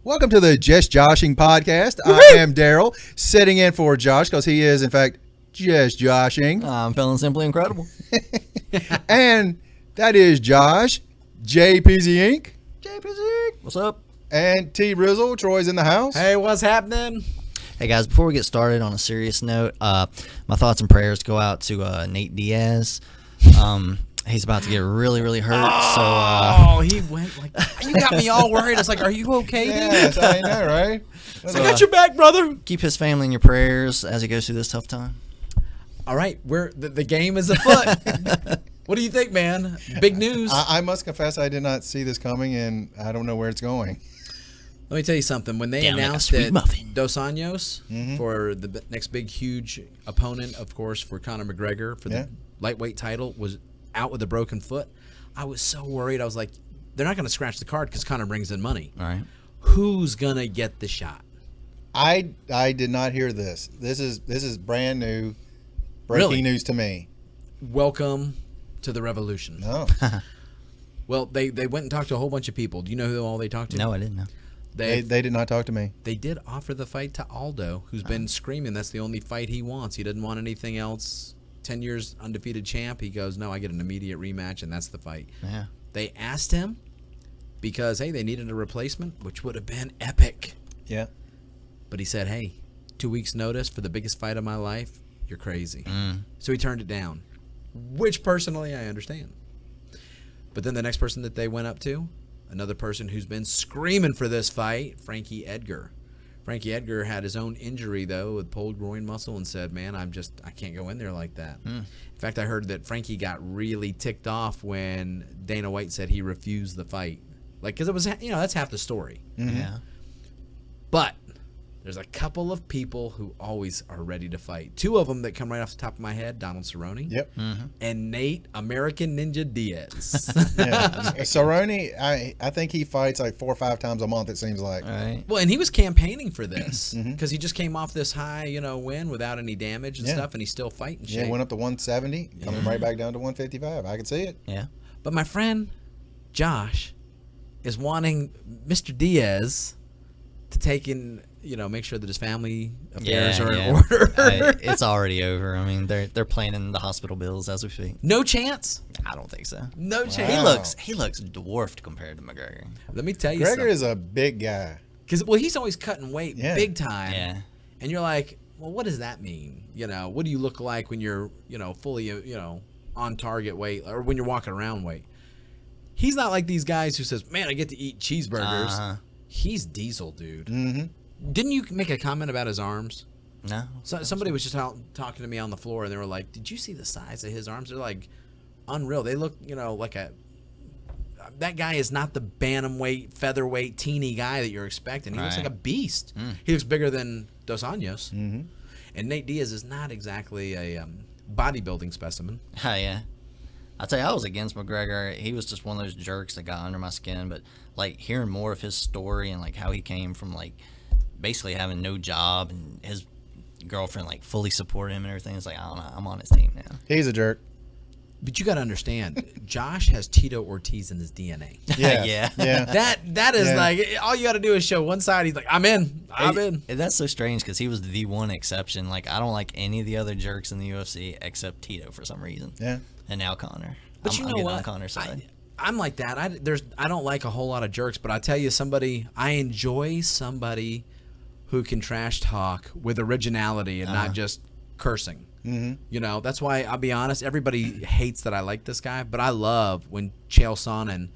Welcome to the Just Joshing podcast. I am Daryl, sitting in for Josh because he is, in fact, just joshing. I'm feeling simply incredible. And that is Josh, JPZ Inc. JPZ, what's up? And T Rizzle. Troy's in the house. Hey, what's happening? Hey guys, before we get started on a serious note, my thoughts and prayers go out to Nate Diaz. He's about to get really hurt. Oh, he went like you got me all worried. I was like, "Are you okay, dude?" Yes, I know, right? I got your back, brother. Keep his family in your prayers as he goes through this tough time. All right, the game is afoot. What do you think, man? Big news. I must confess, I did not see this coming, and I don't know where it's going. Let me tell you something. When they announced that Dos Anjos for the next big, huge opponent, of course, for Conor McGregor for the lightweight title was out with a broken foot, I was so worried. I was like, they're not going to scratch the card because Conor brings in money. All right. Who's going to get the shot? I did not hear this. This is brand new breaking news to me. Welcome to the revolution. No. Well, they went and talked to a whole bunch of people. Do you know who all they talked to? No, I didn't know. They did not talk to me. They did offer the fight to Aldo, who's been screaming that's the only fight he wants. He doesn't want anything else. 10 years undefeated champ. He goes, no, I get an immediate rematch, and that's the fight. Yeah. They asked him because, hey, they needed a replacement, which would have been epic. Yeah. But he said, hey, 2 weeks notice for the biggest fight of my life, you're crazy. So he turned it down, which personally I understand. But then the next person that they went up to, another person who's been screaming for this fight, Frankie Edgar. Frankie Edgar had his own injury, though, with pulled groin muscle and said, man, I can't go in there like that. In fact, I heard that Frankie got really ticked off when Dana White said he refused the fight. Like, because it was, that's half the story. Yeah. But there's a couple of people who always are ready to fight. Two of them that come right off the top of my head, Donald Cerrone. Yep. And Nate American Ninja Diaz. Cerrone, I think he fights like 4 or 5 times a month, it seems like. All right. Well, and he was campaigning for this because he just came off this high, win without any damage and stuff, and he's still fighting shape. Yeah, went up to 170, coming right back down to 155. I can see it. Yeah. But my friend Josh is wanting Mr. Diaz to take in, make sure that his family affairs are in order. It's already over. I mean, they're planning the hospital bills as we speak. No chance? I don't think so. No chance. He looks dwarfed compared to McGregor. Let me tell you McGregor something. is a big guy. Because, he's always cutting weight big time. Yeah. And you're like, well, what does that mean? What do you look like when you're, fully, on target weight or when you're walking around weight? He's not like these guys who says, man, I get to eat cheeseburgers. He's diesel, dude. Didn't you make a comment about his arms? No. Somebody was just out talking to me on the floor, and they were like, did you see the size of his arms? They're like unreal. They look, like that guy is not the bantamweight, featherweight, teeny guy that you're expecting. He looks like a beast. He looks bigger than Dos Anjos. And Nate Diaz is not exactly a bodybuilding specimen. Yeah. I'll tell you, I was against McGregor. He was just one of those jerks that got under my skin. But, hearing more of his story and, how he came from, basically having no job and his girlfriend, fully supported him and everything, it's like, I don't know, I'm on his team now. He's a jerk. But you got to understand, Josh has Tito Ortiz in his DNA. Yeah. That is all you got to do is show one side. He's like, I'm in. And that's so strange because he was the one exception. I don't like any of the other jerks in the UFC except Tito for some reason. Yeah. And now Conor. But I'm what? on Conor's side. I'm like that. I don't like a whole lot of jerks, but I tell you, I enjoy somebody who can trash talk with originality and not just cursing. That's why I'll be honest. Everybody hates that I like this guy, but I love when Chael Sonnen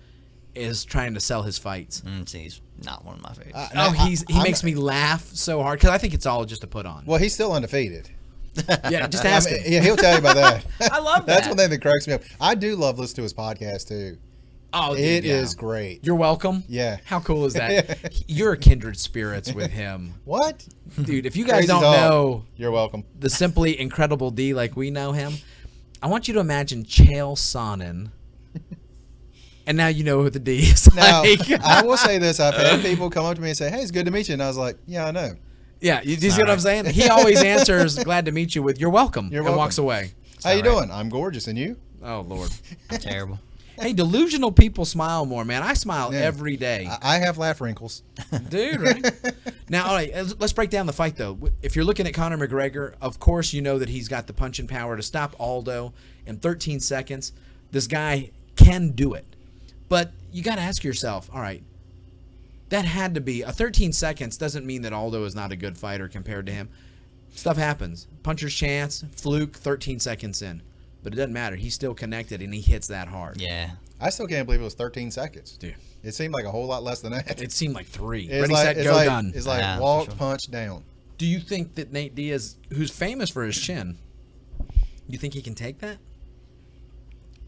is trying to sell his fights. See, he's not one of my favorites. He makes me laugh so hard because I think it's all just a put on. Well, he's still undefeated. Yeah, just ask him. Yeah, he'll tell you about that. I love that. That's one thing that cracks me up. I do love listening to his podcast too. Oh, dude, it is great. You're welcome. Yeah. How cool is that? You're kindred spirits with him. What? Dude, if you guys don't know, you're welcome. The simply incredible D like we know him, I want you to imagine Chael Sonnen. And now you know who the D is. Now, I will say this. I've had people come up to me and say, hey, it's good to meet you. And I was like, yeah, I know. Yeah, you see what I'm saying? He always answers, glad to meet you with, you're welcome, and walks away. How you doing? I'm gorgeous. And you? Oh, Lord. Terrible. Hey, delusional people smile more, man. I smile every day. I have laugh wrinkles. Dude, right? Now, all right, let's break down the fight, though. If you're looking at Conor McGregor, of course you know that he's got the punching power to stop Aldo in 13 seconds. This guy can do it. But you got to ask yourself, all right, that had to be... 13 seconds doesn't mean that Aldo is not a good fighter compared to him. Stuff happens. Puncher's chance, fluke, 13 seconds in. But it doesn't matter. He's still connected, and he hits that hard. Yeah. I still can't believe it was 13 seconds. Dude. It seemed like a whole lot less than that. It seemed like 3. It's Ready, like, set, it's go, like, done. It's like Yeah, walk, for sure. punch, down. Do you think that Nate Diaz, who's famous for his chin, you think he can take that?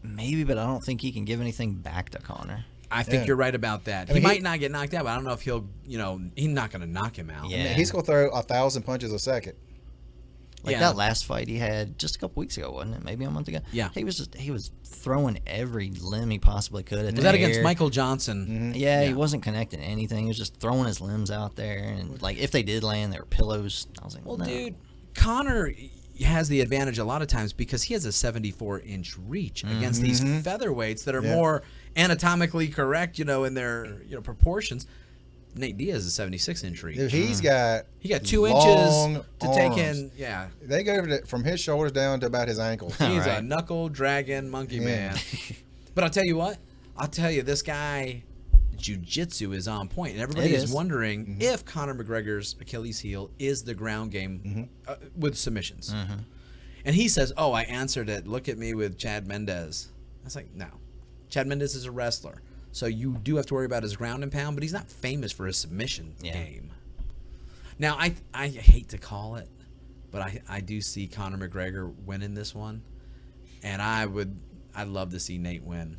Maybe, but I don't think he can give anything back to Conor. I think you're right about that. I mean, he might not get knocked out, but I don't know if he'll, he's not going to knock him out. Yeah. I mean, he's going to throw 1,000 punches a second. Like that last fight he had just a couple weeks ago, wasn't it? Maybe a month ago. Yeah. He was throwing every limb he possibly could. Was that against Michael Johnson? Yeah, he wasn't connecting anything. He was just throwing his limbs out there, and like if they did land, they were pillows. I was like, Well, no. dude, Conor has the advantage a lot of times because he has a 74-inch reach against these featherweights that are more anatomically correct, in their proportions. Nate Diaz is a 76-inch reach. Dude, he got 2 long inches to take arms. in. Yeah, They go from his shoulders down to about his ankles. he's a Right. knuckle dragon monkey man. But I'll tell you what. This guy, jiu-jitsu is on point, and everybody It is is. wondering if Conor McGregor's Achilles heel is the ground game with submissions. And he says, "Oh, I answered it. Look at me with Chad Mendez." I was like, "No, Chad Mendez is a wrestler, so you do have to worry about his ground and pound, but he's not famous for his submission game." Now, I hate to call it, but I do see Conor McGregor winning this one, and I'd love to see Nate win.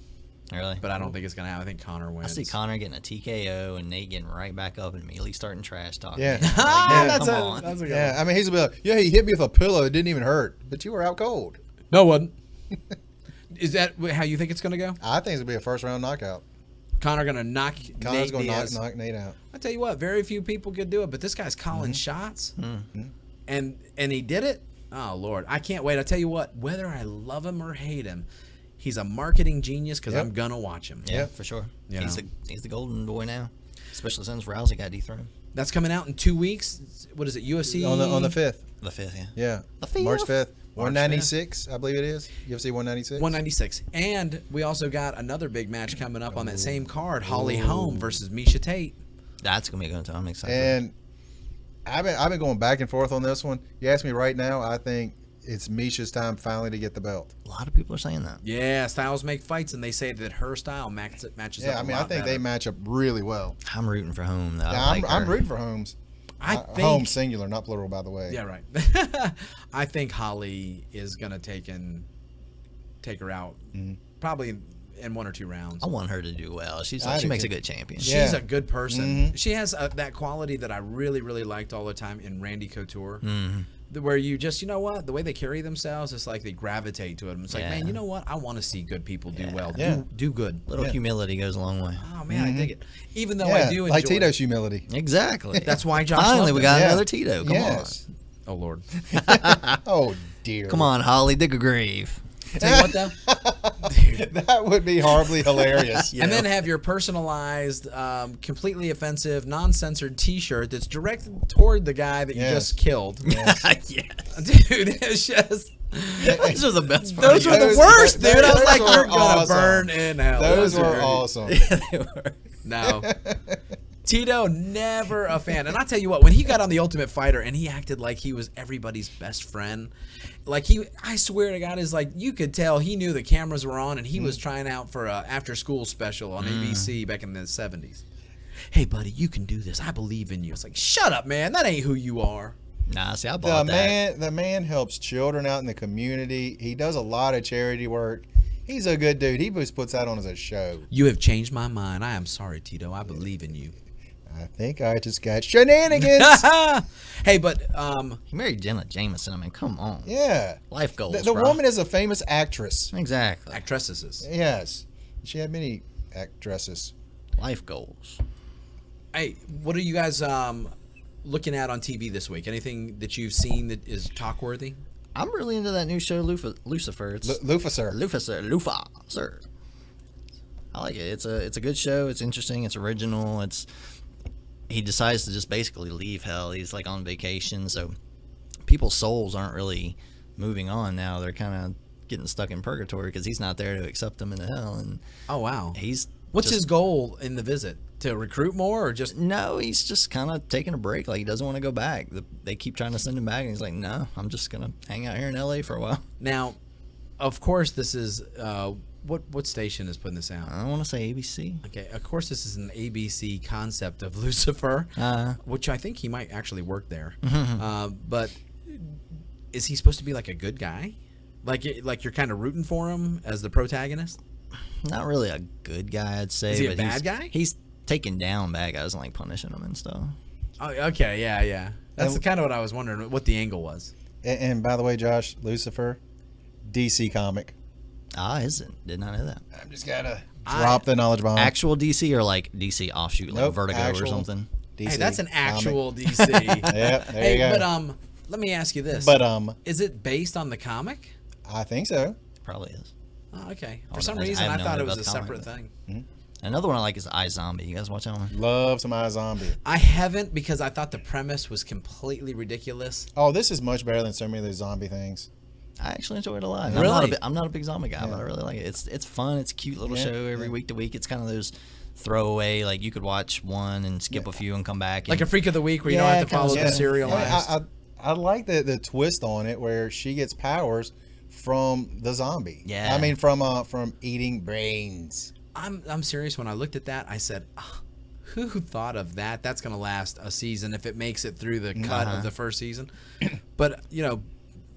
Really? But I don't think it's going to happen. I think Conor I wins. see Conor getting a TKO and Nate getting right back up and immediately starting trash talking. Yeah. Like, that's come a on. good Yeah, one. I mean, he's gonna be like, he hit me with a pillow. It didn't even hurt, but you were out cold. No, it wasn't. Is that how you think it's going to go? I think it's gonna be a first-round knockout. Conor going to knock Connor's Nate gonna Diaz. knock Nate out. I tell you what, very few people could do it, but this guy's calling shots, and he did it. Oh Lord, I can't wait. I tell you what, whether I love him or hate him, he's a marketing genius because I'm gonna watch him. Yeah, for sure. You He's know. the golden boy now, especially since Rousey got dethroned. That's coming out in 2 weeks. What is it? UFC On the 5th. The 5th, yeah. Yeah. The 5th? March 5th. March 196, I believe it is. UFC 196. 196, and we also got another big match coming up on that same card: Holly Holm versus Misha Tate. That's gonna be a good time. I'm excited. And I've been going back and forth on this one. You ask me right now, I think it's Misha's time finally to get the belt. A lot of people are saying that. Yeah, styles make fights, and they say that her style matches up. Yeah, I mean, I think they match up really well. I'm rooting for Home. Though. Yeah, I I'm rooting for Holmes. I think Holmes singular, not plural, by the way. Yeah, right. I think Holly is gonna take her out, probably in 1 or 2 rounds. I want her to do well. She do makes too. a good champion. Yeah. She's a good person. She has that quality that I really, really liked all the time in Randy Couture. Where you just, you know what, the way they carry themselves, it's like they gravitate to it. It's like, Yeah. man, you know what? I want to see good people do well. Yeah. Do good. Little humility goes a long way. Oh man, I dig it. Even though Yeah, I do enjoy. like Tito's humility. Exactly. That's why Josh. Finally, loved we it. got Yeah. another Tito. Come Yes. Oh Lord. Oh, dear. on. Come on, Holly. Dig a grave. Tell you what though. That would be horribly hilarious. And then have your personalized, completely offensive, non-censored T-shirt that's directed toward the guy that you Yes. just killed. Yes. Dude, it's just Those are the best those parts. were the Those- worst, dude. I was those like, were you're gonna awesome. burn in hell. Those were great. awesome. Yeah, they were. No. Tito, never a fan. And I tell you what, when he got on The Ultimate Fighter and he acted like he was everybody's best friend, like I swear to God, is like you could tell he knew the cameras were on and he was trying out for a after-school special on ABC back in the 70s. Hey, buddy, you can do this. I believe in you. It's like, shut up, man. That ain't who you are. Nah, see, I bought that. The man helps children out in the community. He does a lot of charity work. He's a good dude. He just puts that on as a show. You have changed my mind. I am sorry, Tito. I believe in you. I think I just got shenanigans. Hey, but He married Jenna Jameson. I mean, come on. Yeah. Life goals, The bro. woman is a famous actress. Exactly. actresses. Yes. She had many actresses. Life goals. Hey, what are you guys looking at on TV this week? Anything that you've seen that is talk-worthy? I'm really into that new show, Lucifer. It's Lucifer. Lucifer. I like it. It's a good show. It's interesting. It's original. He decides to just basically leave hell. He's like on vacation, so people's souls aren't really moving on now. They're kind of getting stuck in purgatory because he's not there to accept them into hell. And oh wow, what's his goal in the visit? To recruit more, or just no? He's just kind of taking a break. Like he doesn't want to go back. They keep trying to send him back, and he's like, no, I'm just gonna hang out here in LA for a while. Now, of course, this is what station is putting this out? I want to say ABC. Okay, of course, this is an ABC concept of Lucifer, which I think he might actually work there. But is he supposed to be like a good guy? Like you're kind of rooting for him as the protagonist? Not really a good guy, I'd say. Is he a bad guy? He's taking down bad guys and like punishing them and stuff. Oh, okay, yeah. That's kind of what I was wondering, what the angle was. And by the way, Josh, Lucifer, DC comic. Ah, is it? Did not know that. I'm just gotta drop the knowledge bomb. Actual DC or like DC offshoot, like Vertigo or something? DC hey, that's an actual comic. DC. Yep, there you go. But let me ask you this. Is it based on the comic? I think so. It probably is. Oh, okay. For some reason, I thought it was a separate thing. Another one I like is iZombie. You guys watch that one? Love some iZombie. I haven't because I thought the premise was completely ridiculous. Oh, this is much better than so many of those zombie things. I actually enjoy it a lot. Really? I'm not a big zombie guy, but I really like it. It's fun. It's a cute little show every week to week. It's kind of those throwaway, like you could watch one and skip a few and come back. Like a Freak of the Week where you don't have to follow the serial. I like the twist on it where she gets powers from the zombie. Yeah. I mean from eating brains. I'm serious. When I looked at that, I said, who thought of that? That's going to last a season if it makes it through the cut of the first season. But, you know,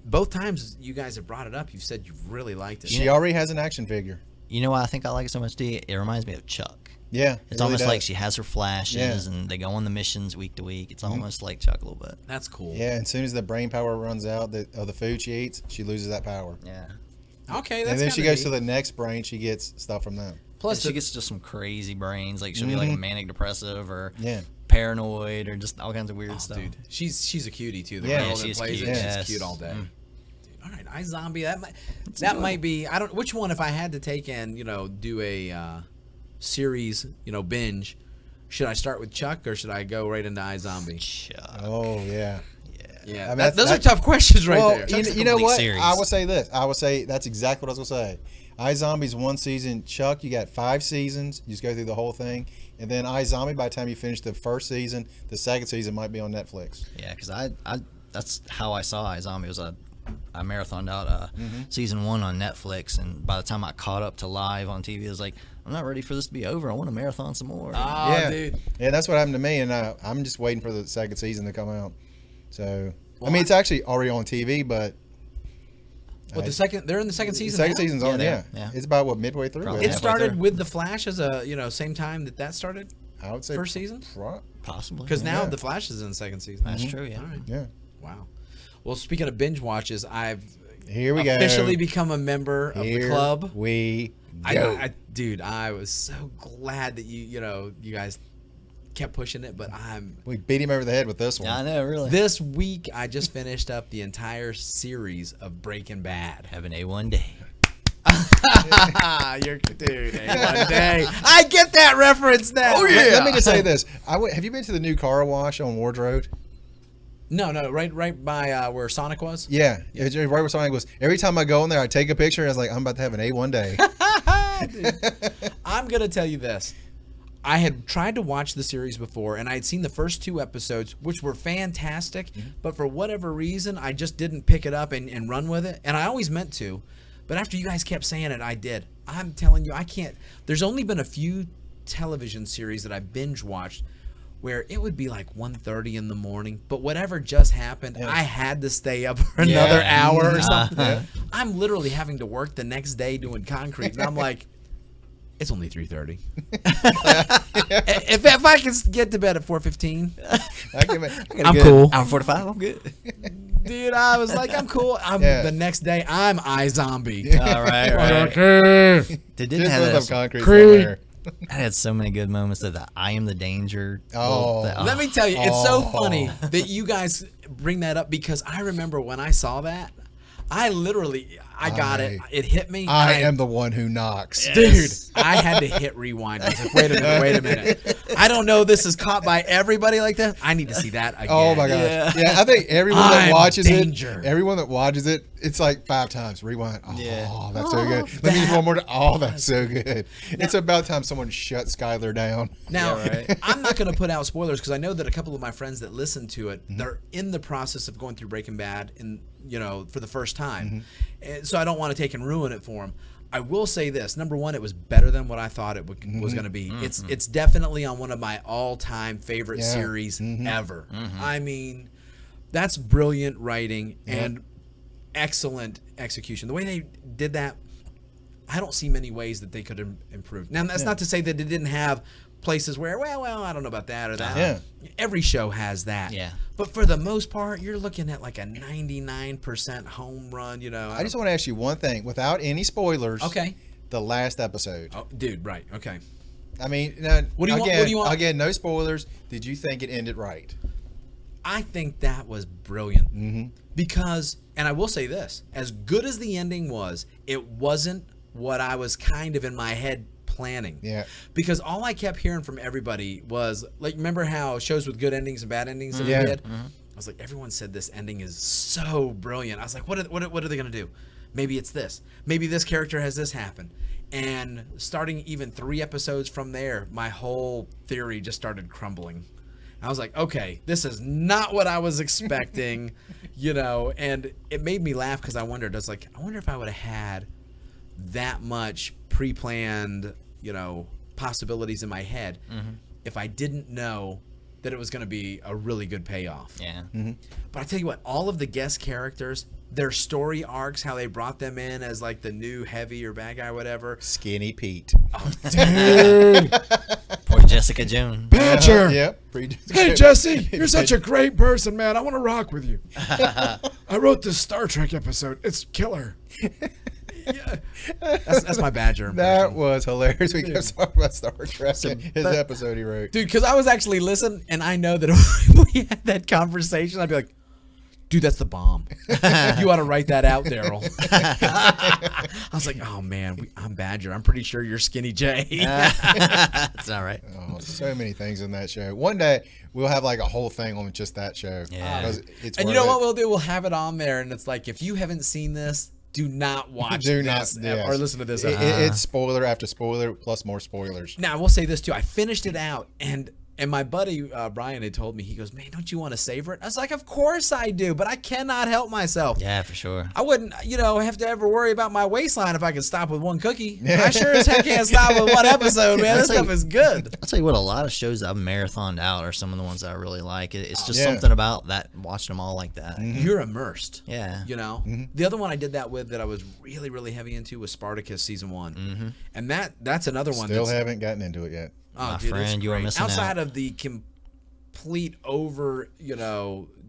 both times you guys have brought it up, you've said you really liked it. She already has an action figure. You know why I think I like it so much, D? It reminds me of Chuck. Yeah. It's almost like she has her flashes and they go on the missions week to week. It's almost like Chuck a little bit. That's cool. Yeah, and as soon as the brain power runs out of the food she eats, she loses that power. Yeah. Okay, that's and then she goes neat. to the next brain, she gets stuff from them. Plus, she gets just some crazy brains. Like she'll be like a manic depressive or paranoid or just all kinds of weird stuff. Dude, she's a cutie too. The girl that she's plays cute. it, she's cute all day. Dude, all right, iZombie. That might be. I don't. Which one? If I had to take and do a series, binge, should I start with Chuck or should I go right into iZombie? Chuck. Oh yeah. Yeah, I mean, those are tough questions right there. You know what? Series. I would say this. I would say that's exactly what I was going to say. iZombie's one season. Chuck, you got 5 seasons. You just go through the whole thing. And then iZombie, by the time you finish the first season, the second season might be on Netflix. Yeah, because I that's how I saw iZombie. Was I marathoned out season 1 on Netflix, and by the time I caught up to live on TV, I was like, I'm not ready for this to be over. I want to marathon some more. Oh, yeah, dude. Yeah, that's what happened to me, and I'm just waiting for the second season to come out. So, I mean, it's actually already on TV, but they're in the second season. The second season's on, yeah. It's about midway through. It started with The Flash as a same time that started. I would say first season, possibly, because now The Flash is in the second season. That's true. Yeah. All right. Yeah. Wow. Well, speaking of binge watches, I've officially become a member of the club. We go. Dude, I was so glad that you guys kept pushing it, but we beat him over the head with this one. Yeah, I know, really. This week I just finished up the entire series of Breaking Bad. Have an A1 day. You're dude, A1 day. I get that reference now. Oh yeah. Let me just say this. Have you been to the new car wash on Ward Road? No, right by where Sonic was. Yeah, it's right where Sonic was. Every time I go in there, I take a picture. And I was like, I'm about to have an A1 day. I'm gonna tell you this. I had tried to watch the series before, and I had seen the first 2 episodes, which were fantastic, but for whatever reason, I just didn't pick it up and run with it, and I always meant to, but after you guys kept saying it, I did. I'm telling you, I can't. There's only been a few television series that I binge-watched where it would be like 1:30 in the morning, but whatever just happened, I had to stay up for another hour or something. I'm literally having to work the next day doing concrete, and I'm like, it's only 3:30. if I can get to bed at 4:15, I'm cool. Hour 45, I'm good. Dude, I was like, I'm cool. The next day, I'm iZombie. All right. They didn't have concrete. I had so many good moments of the I am the danger. Let me tell you, it's so funny that you guys bring that up because I remember when I saw that, I I got it. It hit me. I am the one who knocks. Dude, I had to hit rewind. I was like, wait a minute. I don't know this is caught by everybody like that. I need to see that again. Oh my gosh. Yeah, I think everyone that watches it, it's like 5 times. Rewind. Oh, that's so good. Let me use one more time. Oh, that's so good. It's about time someone shut Skylar down. Now, I'm not going to put out spoilers because I know that a couple of my friends that listen to it, they're in the process of going through Breaking Bad for the first time. And so I don't want to take and ruin it for them. I will say this. Number one, it was better than what I thought it was going to be. It's definitely on one of my all-time favorite series ever. I mean, that's brilliant writing and excellent execution. The way they did that, I don't see many ways that they could improve. Now, that's not to say that it didn't have places where, well, I don't know about that or that. Yeah. Every show has that. Yeah. But for the most part, you're looking at like a 99% home run, I just want to ask you one thing without any spoilers. Okay. The last episode. Oh, dude, right. Okay. I mean, now, What do you want? Again, no spoilers. Did you think it ended right? I think that was brilliant. Because, and I will say this, as good as the ending was, it wasn't what I was kind of in my head planning. Yeah. Because all I kept hearing from everybody was, like, remember how shows with good endings and bad endings that we did? I was like, everyone said this ending is so brilliant. I was like, what are they going to do? Maybe it's this. Maybe this character has this happen. And starting even 3 episodes from there, my whole theory just started crumbling. I was like, okay, this is not what I was expecting, and it made me laugh because I wonder if I would have had that much pre-planned, possibilities in my head if I didn't know that it was going to be a really good payoff. Yeah. But I tell you what, all of the guest characters, their story arcs, how they brought them in as like the new heavy or bad guy or whatever. Skinny Pete. Oh, dude. Poor Jessica Jones. Badger. Yep. Hey, Jesse, you're such a great person, man. I want to rock with you. I wrote this Star Trek episode. It's killer. Yeah. That's my Badger impression. That was hilarious. We kept talking about Star Trek. His episode he wrote. Dude, because I was actually listening, and I know that if we had that conversation, I'd be like, dude, that's the bomb. You ought to write that out, Daryl. I was like, oh, man, I'm Badger. I'm pretty sure you're Skinny J. That's all right. Oh, so many things in that show. One day, we'll have like a whole thing on just that show. Yeah. And you know what we'll do? We'll have it on there, and it's like, if you haven't seen this, do not watch this or listen to this. It's spoiler after spoiler plus more spoilers. Now, I will say this, too. I finished it out, and my buddy Brian had told me, he goes, man, don't you want to savor it? I was like, of course I do, but I cannot help myself. Yeah, for sure. I wouldn't, have to ever worry about my waistline if I could stop with one cookie. I sure as heck can't stop with one episode, man. This stuff is good. I'll tell you what, a lot of shows I've marathoned out are some of the ones that I really like. It's just something about that, watching them all like that. You're immersed. Yeah. The other one I did that with that I was really, really heavy into was Spartacus season 1. And that's another one. Still haven't gotten into it yet. Oh, My dude, friend, you are missing outside out. of the complete over,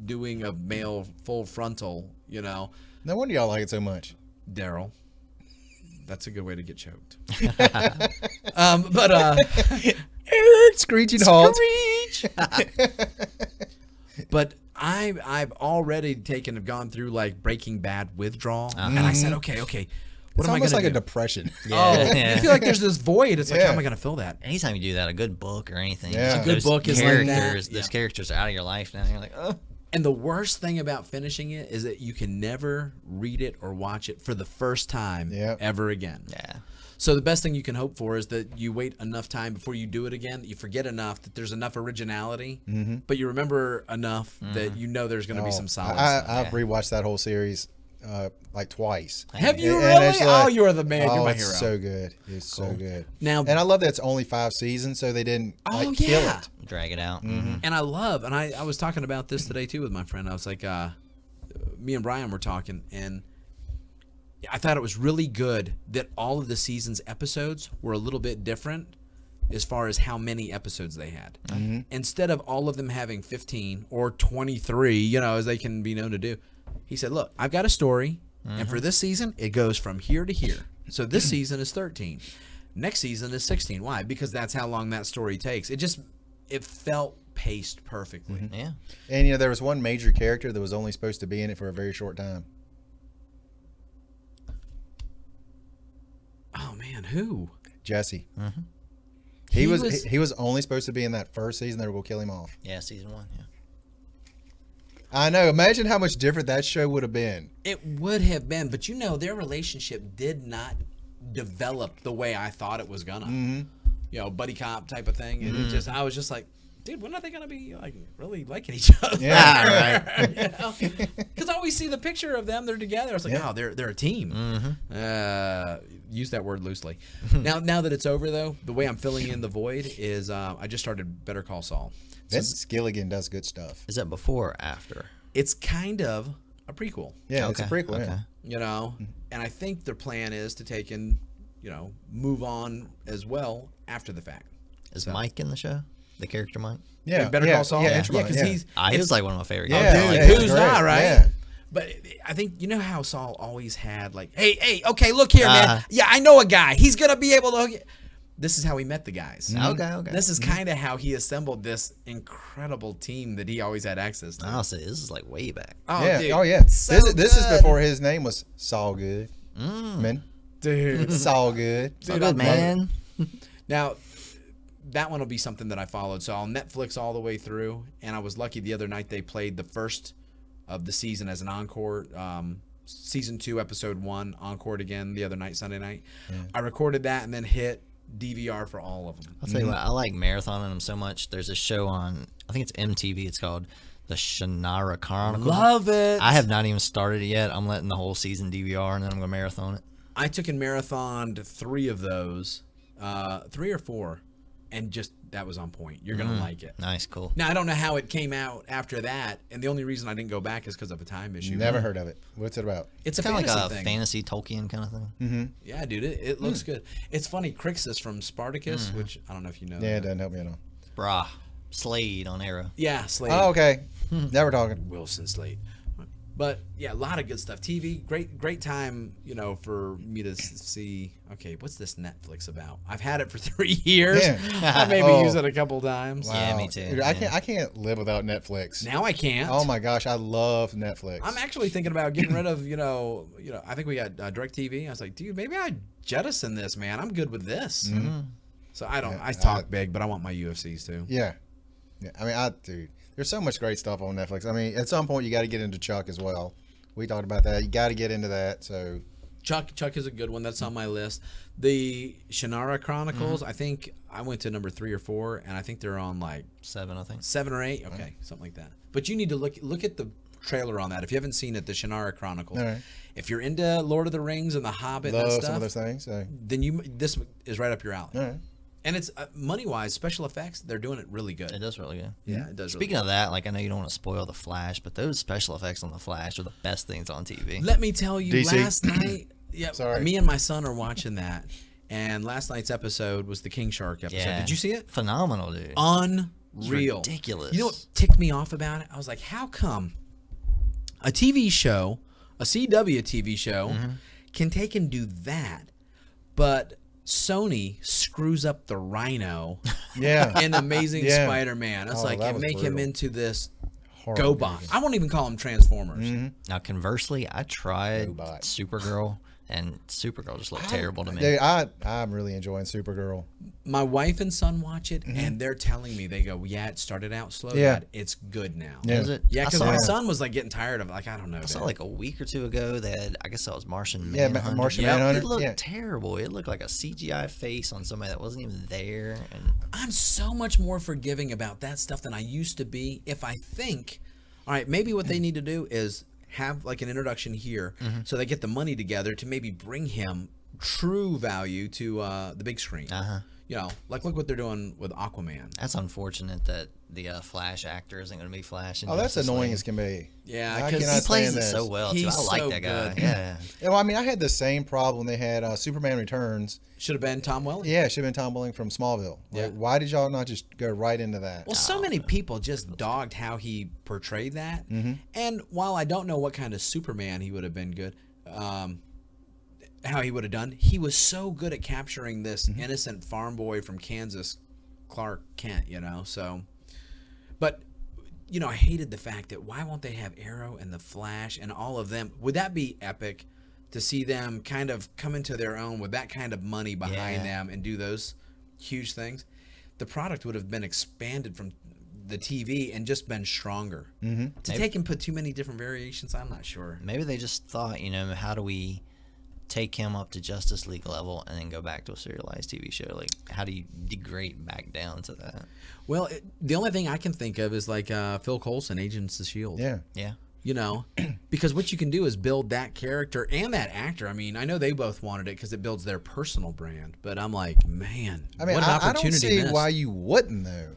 doing of male full frontal, No wonder y'all like it so much. Daryl. That's a good way to get choked. Screeching halt. Screech. But I've already gone through like Breaking Bad withdrawal, and I said, okay. What am I almost gonna like do? a depression. I feel like there's this void. It's like, how am I going to fill that? Anytime you do that, a good book or anything, Yeah. like A good those book is like that. Those characters are out of your life now. You're like, oh. And the worst thing about finishing it is that you can never read it or watch it for the first time ever again. Yeah. So the best thing you can hope for is that you wait enough time before you do it again, that you forget enough, that there's enough originality, but you remember enough that you know there's going to be some solid stuff. I've rewatched that whole series like twice. Have you And really? it's like, You are the man. You're my it's hero. so good. It's so good. Now, And I love that it's only 5 seasons, so they didn't kill it. Drag it out. and I was talking about this today too with my friend. I was like, me and Brian were talking, and I thought it was really good that all of the season's episodes were a little bit different as far as how many episodes they had. Instead of all of them having 15 or 23, as they can be known to do, he said, look, I've got a story, and for this season, it goes from here to here. So this season is 13. Next season is 16. Why? Because that's how long that story takes. It felt paced perfectly. Yeah. And there was one major character that was only supposed to be in it for a very short time. Who? Jesse. Mm-hmm. He was only supposed to be in that first season. They were going to kill him off. Yeah, season 1. Yeah. I know. Imagine how much different that show would have been. It would have been, but their relationship did not develop the way I thought it was gonna. Mm-hmm. Buddy cop type of thing. And I was just like, dude, when are they gonna be like really liking each other? Yeah, right. Because I always see the picture of them; they're together. I was like, oh, they're a team. Mm-hmm. Use that word loosely. Now that it's over, though, the way I'm filling in the void is I just started Better Call Saul. Vince Gilligan does good stuff. Is that before or after? It's kind of a prequel. Yeah, it's a prequel. Okay. Yeah. And I think their plan is to take and move on as well after the fact. Is Mike in the show? The character Mike? Yeah, Better Call Saul. Yeah, because he was like one of my favorite. Yeah, who's not, right? Yeah. But I think how Saul always had like, hey, okay, look here, man. Yeah, I know a guy. He's gonna be able to. This is how he met the guys. Okay. This is kind of how he assembled this incredible team that he always had access to. I'll say this is like way back. Oh, yeah. dude. Oh, yeah. So this is before his name was Saul Good. Man. Dude. Saul Good. So good, man. Now, that one will be something that I followed. So on Netflix all the way through. And I was lucky the other night they played the first of the season as an encore. Season 2, episode 1, encored again the other night, Sunday night. Yeah. I recorded that and then hit DVR for all of them. I'll tell you what, I like marathoning them so much. There's a show on, I think it's MTV. It's called The Shannara Chronicles. Love it. I have not even started it yet. I'm letting the whole season DVR, and then I'm going to marathon it. I took and marathoned 3 of those, 3 or 4, and just that was on point. You're gonna like it. Nice, cool. Now I don't know how it came out after that, and the only reason I didn't go back is because of a time issue. Never heard of it. What's it about? It's a kind of fantasy like a thing. fantasy Tolkien kind of thing. Mm-hmm. Yeah, dude, it looks good. It's funny. Crixus from Spartacus, which I don't know if you know. Yeah, it doesn't help me at all. Brah, Slade on Arrow. Yeah, Slade. Oh, okay. Never talking. Wilson Slade. But yeah, a lot of good stuff. TV, great time, for me to see. Okay, what's this Netflix about? I've had it for 3 years. Yeah. I maybe use it a couple times. Wow. Yeah, me too. Dude, I can't live without Netflix. Now I can't. Oh my gosh, I love Netflix. I'm actually thinking about getting rid of, I think we got DirecTV. I was like, dude, maybe I jettison this, man. I'm good with this. Mm-hmm. So I talk big, but I want my UFCs too. Yeah. I mean, dude, there's so much great stuff on Netflix. I mean, at some point you got to get into Chuck as well. We talked about that. You got to get into that. So Chuck is a good one. That's on my list. The Shannara Chronicles, I think I went to number 3 or 4, and I think they're on like 7, I think. 7 or 8. Okay, something like that. But you need to look at the trailer on that. If you haven't seen it, the Shannara Chronicles. Right. If you're into Lord of the Rings and The Hobbit love and stuff, some of those things. So. then this is right up your alley. All right. And it's money-wise, special effects, they're doing it really good. It does really good. Yeah, it does. Speaking of that, like I know you don't want to spoil The Flash, but those special effects on The Flash are the best things on TV. Let me tell you, DC. last night, Sorry. me and my son are watching that, and last night's episode was the King Shark episode. Yeah. Did you see it? Phenomenal, dude. Unreal. Ridiculous. You know what ticked me off about it? I was like, how come a TV show, a CW TV show, can take and do that, but Sony screws up the Rhino in Amazing Spider-Man. It's like, and make him into this GoBot. I won't even call him Transformers. Now, conversely, I tried Supergirl, and Supergirl just looked terrible to me. Dude, I'm really enjoying Supergirl. My wife and son watch it, and they're telling me, they go, yeah, it started out slow, Dad. It's good now. Yeah. Is it? Yeah, because my son was like getting tired of it. Like, I don't know. I saw like a week or 2 ago that I guess that was Martian Yeah, Manhunter. Martian Manhunter. It looked terrible. It looked like a CGI face on somebody that wasn't even there. And I'm so much more forgiving about that stuff than I used to be. If I think, all right, maybe what they need to do is have like an introduction here, so they get the money together to maybe bring him true value to the big screen. Like look what they're doing with Aquaman. that's unfortunate that the Flash actor isn't going to be Flash. Oh, that's annoying as can be. Yeah, I because cannot He plays stand it this. so well, too. He's I like so that guy. good. Yeah. Well, I mean, I had the same problem they had Superman Returns. Should have been Tom Welling. Yeah, it should have been Tom Welling from Smallville. Yeah. Like, why did y'all not just go right into that? Well, so many people just dogged how he portrayed that. And while I don't know what kind of Superman he would have been good, how he would have done, he was so good at capturing this innocent farm boy from Kansas, Clark Kent, so. But, I hated the fact that why won't they have Arrow and the Flash and all of them? Would that be epic to see them kind of come into their own with that kind of money behind Yeah. them and do those huge things, the product would have been expanded from the TV and just been stronger. Mm-hmm. To take and put too many different variations, I'm not sure. Maybe they just thought, you know, how do we take him up to Justice League level and then go back to a serialized TV show? Like, how do you degrade back down to that? Well, the only thing I can think of is like Phil Coulson, Agents of S.H.I.E.L.D. Yeah. Yeah. You know, because what you can do is build that character and that actor. I mean, I know they both wanted it because it builds their personal brand. But I'm like, man, I mean, what an I opportunity don't see missed. why you wouldn't though.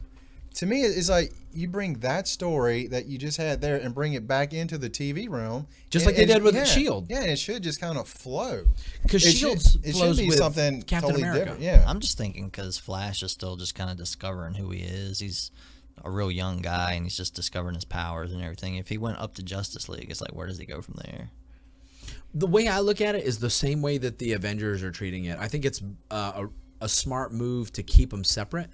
To me, it's like you bring that story that you just had there and bring it back into the TV realm, Just like they did with yeah, S.H.I.E.L.D.. Yeah, it should just kind of flow. Because It S.H.I.E.L.D. should- it should flows be with something Captain totally America. different. Yeah, I'm just thinking because Flash is still just kind of discovering who he is. He's a real young guy, and he's just discovering his powers and everything. If he went up to Justice League, it's like, where does he go from there? The way I look at it is the same way that the Avengers are treating it. I think it's a smart move to keep them separate,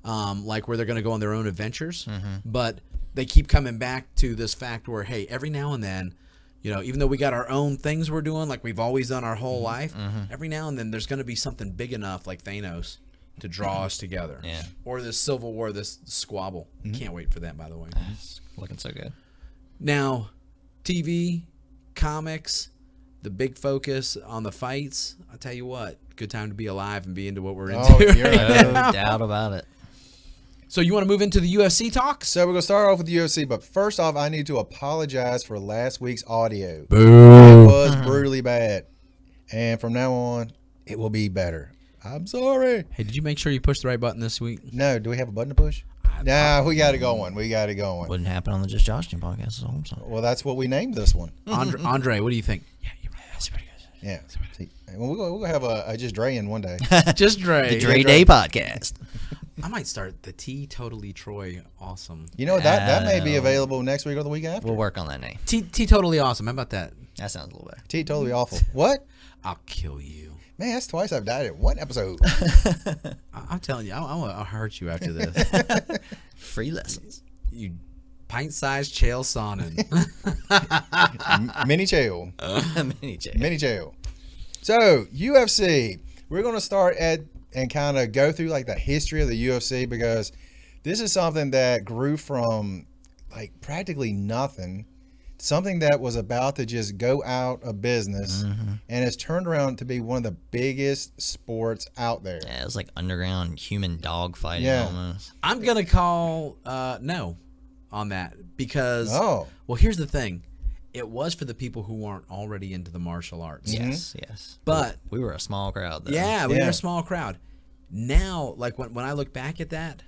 like where they're going to go on their own adventures. But they keep coming back to this fact where, hey, every now and then, you know, even though we got our own things we're doing, like we've always done our whole life, every now and then there's going to be something big enough, like Thanos, to draw us together. Yeah. Or this Civil War, this squabble. Can't wait for that, by the way. It's looking so good. Now, TV, comics, the big focus on the fights. I'll tell you what, good time to be alive and be into what we're into. Oh, you're right. No doubt about it. So you want to move into the UFC talk? So we're gonna start off with the UFC, but first off, I need to apologize for last week's audio. Boo. It was brutally bad, and from now on, it will be better. I'm sorry. Hey, did you make sure you pushed the right button this week? No, do we have a button to push? Nah, we got it going. We got it going. Wouldn't happen on the Just Joshing podcast. So I'm sorry. Well, that's what we named this one. Andre, what do you think? Yeah, you're right. That's pretty good. Yeah. See, well, we'll go have a just Dre in one day. Just Dre. The Dre Day podcast. I might start the T Totally Troy Awesome. You know, that may be available next week or the week after. We'll work on that name. T Totally Awesome. How about that? That sounds a little better. T totally awful. What? I'll kill you. Man, that's twice I've died in one episode. I'm telling you, I'll hurt you after this. Free lessons. You pint-sized Chael Sonnen. Mini Chael. Mini J. Mini Chael. So, UFC. We're going to start at and kind of go through like the history of the UFC because this is something that grew from like practically nothing, something that was about to just go out of business, and it's turned around to be one of the biggest sports out there. Yeah, it was like underground human dog fighting Yeah. almost. I'm going to call no on that because, Oh. well, here's the thing. It was for the people who weren't already into the martial arts. Yes, yes. But we were a small crowd, though. yeah, we Yeah. were a small crowd. Now, like when I look back at that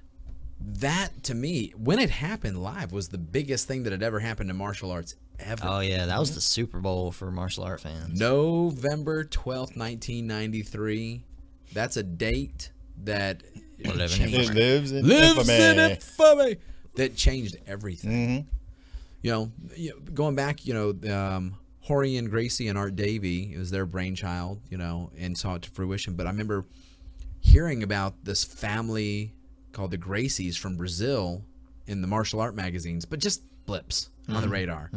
to me, when it happened live, was the biggest thing that had ever happened to martial arts ever. Oh, yeah. That was the Super Bowl for martial art fans. November 12th, 1993. That's a date that Will live in changed- infamy. lives in lives infamy. in infamy. That changed everything. Mhm. You know, going back, Horry and Gracie and Art Davey, it was their brainchild, and saw it to fruition. But I remember hearing about this family called the Gracies from Brazil in the martial art magazines, but just blips on the radar.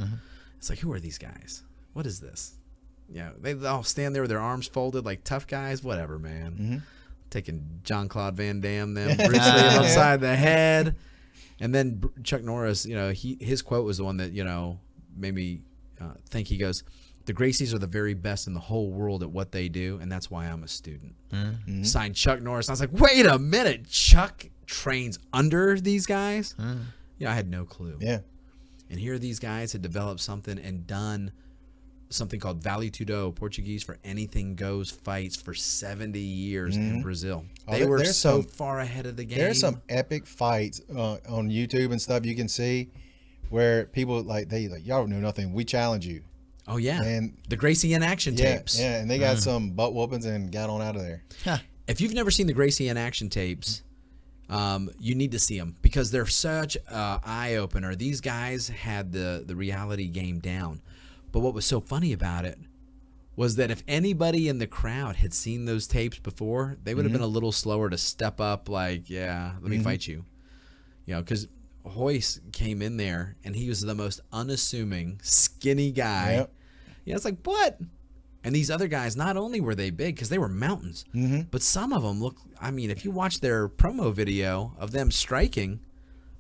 It's like, who are these guys? What is this? They all stand there with their arms folded like tough guys. Whatever, man. Taking Jean-Claude Van Damme, them Bruce Lee upside the head. And then Chuck Norris, his quote was the one that, made me think. He goes, "The Gracies are the very best in the whole world at what they do, and that's why I'm a student." Signed Chuck Norris. And I was like, wait a minute. Chuck trains under these guys? I had no clue. Yeah. And here these guys had developed something and done something called Vale Tudo, Portuguese for anything goes fights for 70 years in Brazil. Oh, They were there's so some- far ahead of the game. There's some epic fights on YouTube and stuff you can see where people y'all don't know nothing. We challenge you. Oh, yeah. And the Gracie in action tapes. Yeah, and they got some butt whoopings and got on out of there. If you've never seen the Gracie in action tapes, you need to see them because they're such an eye-opener. These guys had the reality game down. But what was so funny about it was that if anybody in the crowd had seen those tapes before, they would have been a little slower to step up like, yeah, let me fight you. Because Hoyce came in there, and he was the most unassuming, skinny guy. Yep. It's like, what? And these other guys, not only were they big because they were mountains, but some of them look. I mean, if you watch their promo video of them striking,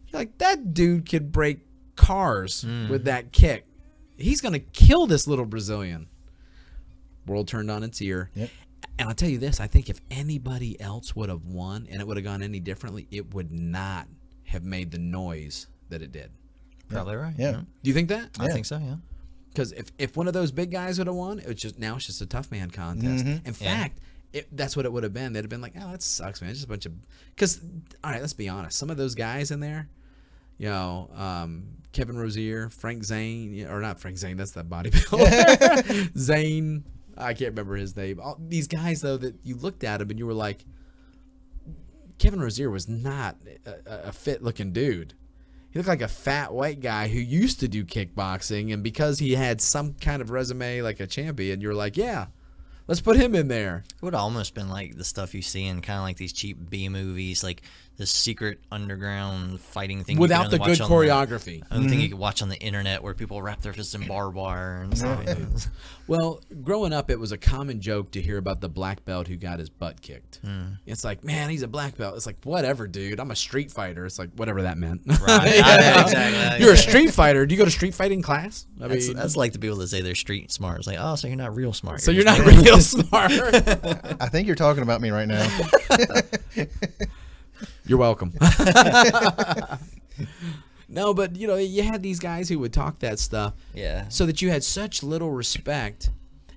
you're like, that dude could break cars with that kick. He's gonna kill this little Brazilian. World turned on its ear. Yep. And I'll tell you this, I think if anybody else would have won and it would have gone any differently, it would not have made the noise that it did. Probably right. Yeah. Do you think that? I think so, yeah. Because if one of those big guys would have won, it's just a tough man contest. In fact, that's what it would have been. They'd have been like, oh, that sucks, man. It's just a bunch of... Because, all right, let's be honest. Some of those guys in there, you know, Kevin Rozier, Frank Zane, or not Frank Zane, that's that bodybuilder. Zane... I can't remember his name. All these guys, though, that you looked at him and you were like, Kevin Rozier was not a fit-looking dude. He looked like a fat white guy who used to do kickboxing, and because he had some kind of resume like a champion, you're like, yeah, let's put him in there. It would have almost been like the stuff you see in kind of like these cheap B movies, like this secret underground fighting thing. Without the good choreography. Only thing you could watch on the internet where people wrap their fists in barbed wire and stuff. Well, growing up, it was a common joke to hear about the black belt who got his butt kicked. It's like, man, he's a black belt. It's like, whatever, dude. I'm a street fighter. It's like, whatever that meant. Right. Yeah, exactly. You're a street fighter. Do you go to street fighting class? I mean, that's like the people that say they're street smart. It's like, oh, so you're not real smart. So you're not real smart. I think you're talking about me right now. You're welcome. No, but you know, you had these guys who would talk that stuff, so that you had such little respect.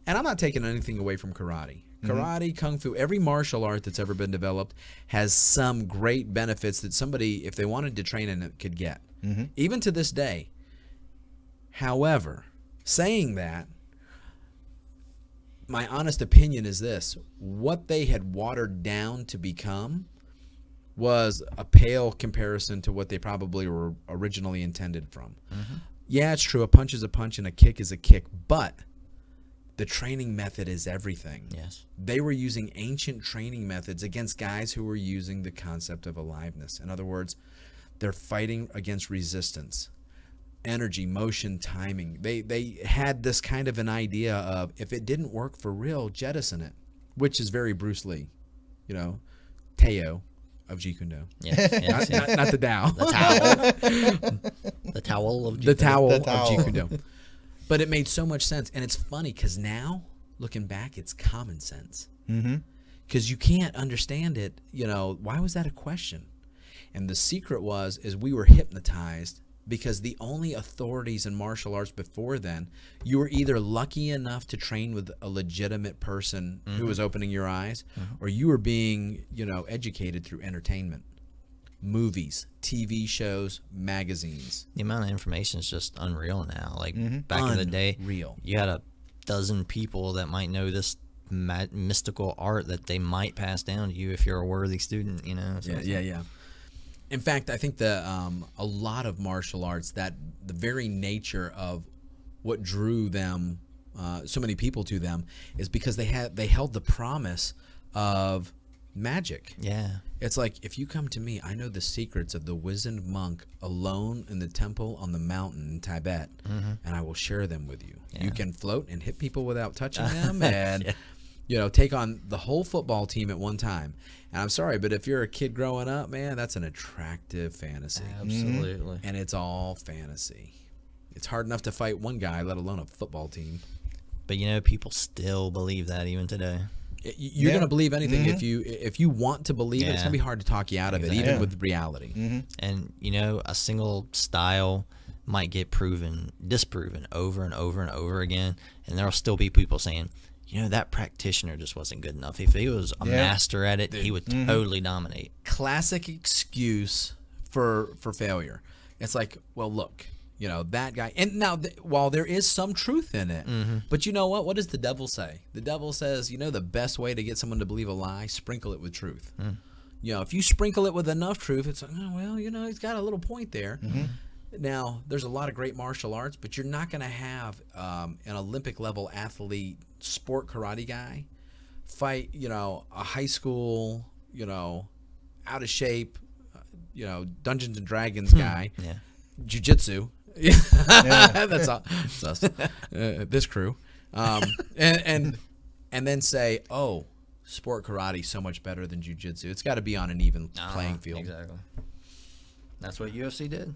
And I'm not taking anything away from karate. Karate, kung fu, every martial art that's ever been developed has some great benefits that somebody, if they wanted to train in it, could get, even to this day. However, saying that, my honest opinion is this: what they had watered down to become was a pale comparison to what they probably were originally intended from. Yeah, it's true. A punch is a punch and a kick is a kick, but the training method is everything. Yes. They were using ancient training methods against guys who were using the concept of aliveness. In other words, they're fighting against resistance, energy, motion, timing. They had this kind of an idea of, if it didn't work for real, jettison it, which is very Bruce Lee, you know, Teo of Jeet Kune Do. Yes, Not the Tao. The towel. The towel of Jeet Kune Do. The towel of Jeet Kune Do. But it made so much sense. And it's funny because now, looking back, it's common sense. Because you can't understand it. You know, why was that a question? And the secret is we were hypnotized because the only authorities in martial arts before then, you were either lucky enough to train with a legitimate person who was opening your eyes, or you were being, you know, educated through entertainment, movies, TV shows, magazines. The amount of information is just unreal now. Like back in the day, you had a dozen people that might know this mystical art that they might pass down to you if you're a worthy student, you know? So Yeah. In fact, I think a lot of martial arts, that the very nature of what drew them, so many people to them, is because they held the promise of magic. Yeah. It's like, if you come to me, I know the secrets of the wizened monk alone in the temple on the mountain in Tibet, and I will share them with you. Yeah. You can float and hit people without touching them, and you know, take on the whole football team at one time. And I'm sorry, but if you're a kid growing up, man, that's an attractive fantasy. Absolutely. And it's all fantasy. It's hard enough to fight one guy, let alone a football team. But you know, people still believe that even today. You're going to believe anything. If you want to believe it, it's going to be hard to talk you out of it, even with reality. And you know, a single style might get disproven over and over and over again, and there'll still be people saying, you know, that practitioner just wasn't good enough. If he was a master at it, he would totally dominate. Classic excuse for failure. It's like, well, look, you know, that guy. And now, while there is some truth in it, but you know what? What does the devil say? The devil says, you know, the best way to get someone to believe a lie, sprinkle it with truth. You know, if you sprinkle it with enough truth, it's like, oh, well, you know, he's got a little point there. Now, there's a lot of great martial arts, but you're not going to have an Olympic-level athlete, sport karate guy fight, you know, a high school, you know, out of shape, you know, Dungeons and Dragons guy, jiu-jitsu. That's us, this crew. And and then say, oh, sport karate so much better than jiu-jitsu. It's got to be on an even playing field. Exactly. That's what UFC did.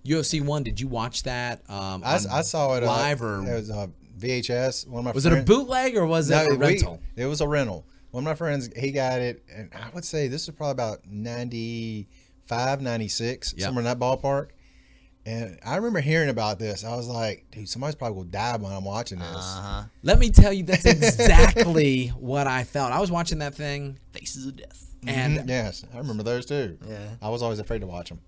UFC 1, did you watch that? I saw it live or it was VHS. One of my was friends, it a bootleg or was it a rental? It was a rental. One of my friends, he got it, and I would say this is probably about 95, 96, somewhere in that ballpark. And I remember hearing about this. I was like, dude, somebody's probably going to die when I'm watching this. Let me tell you, that's exactly what I felt. I was watching that thing. Faces of Death. And yes, I remember those too. Yeah. I was always afraid to watch them.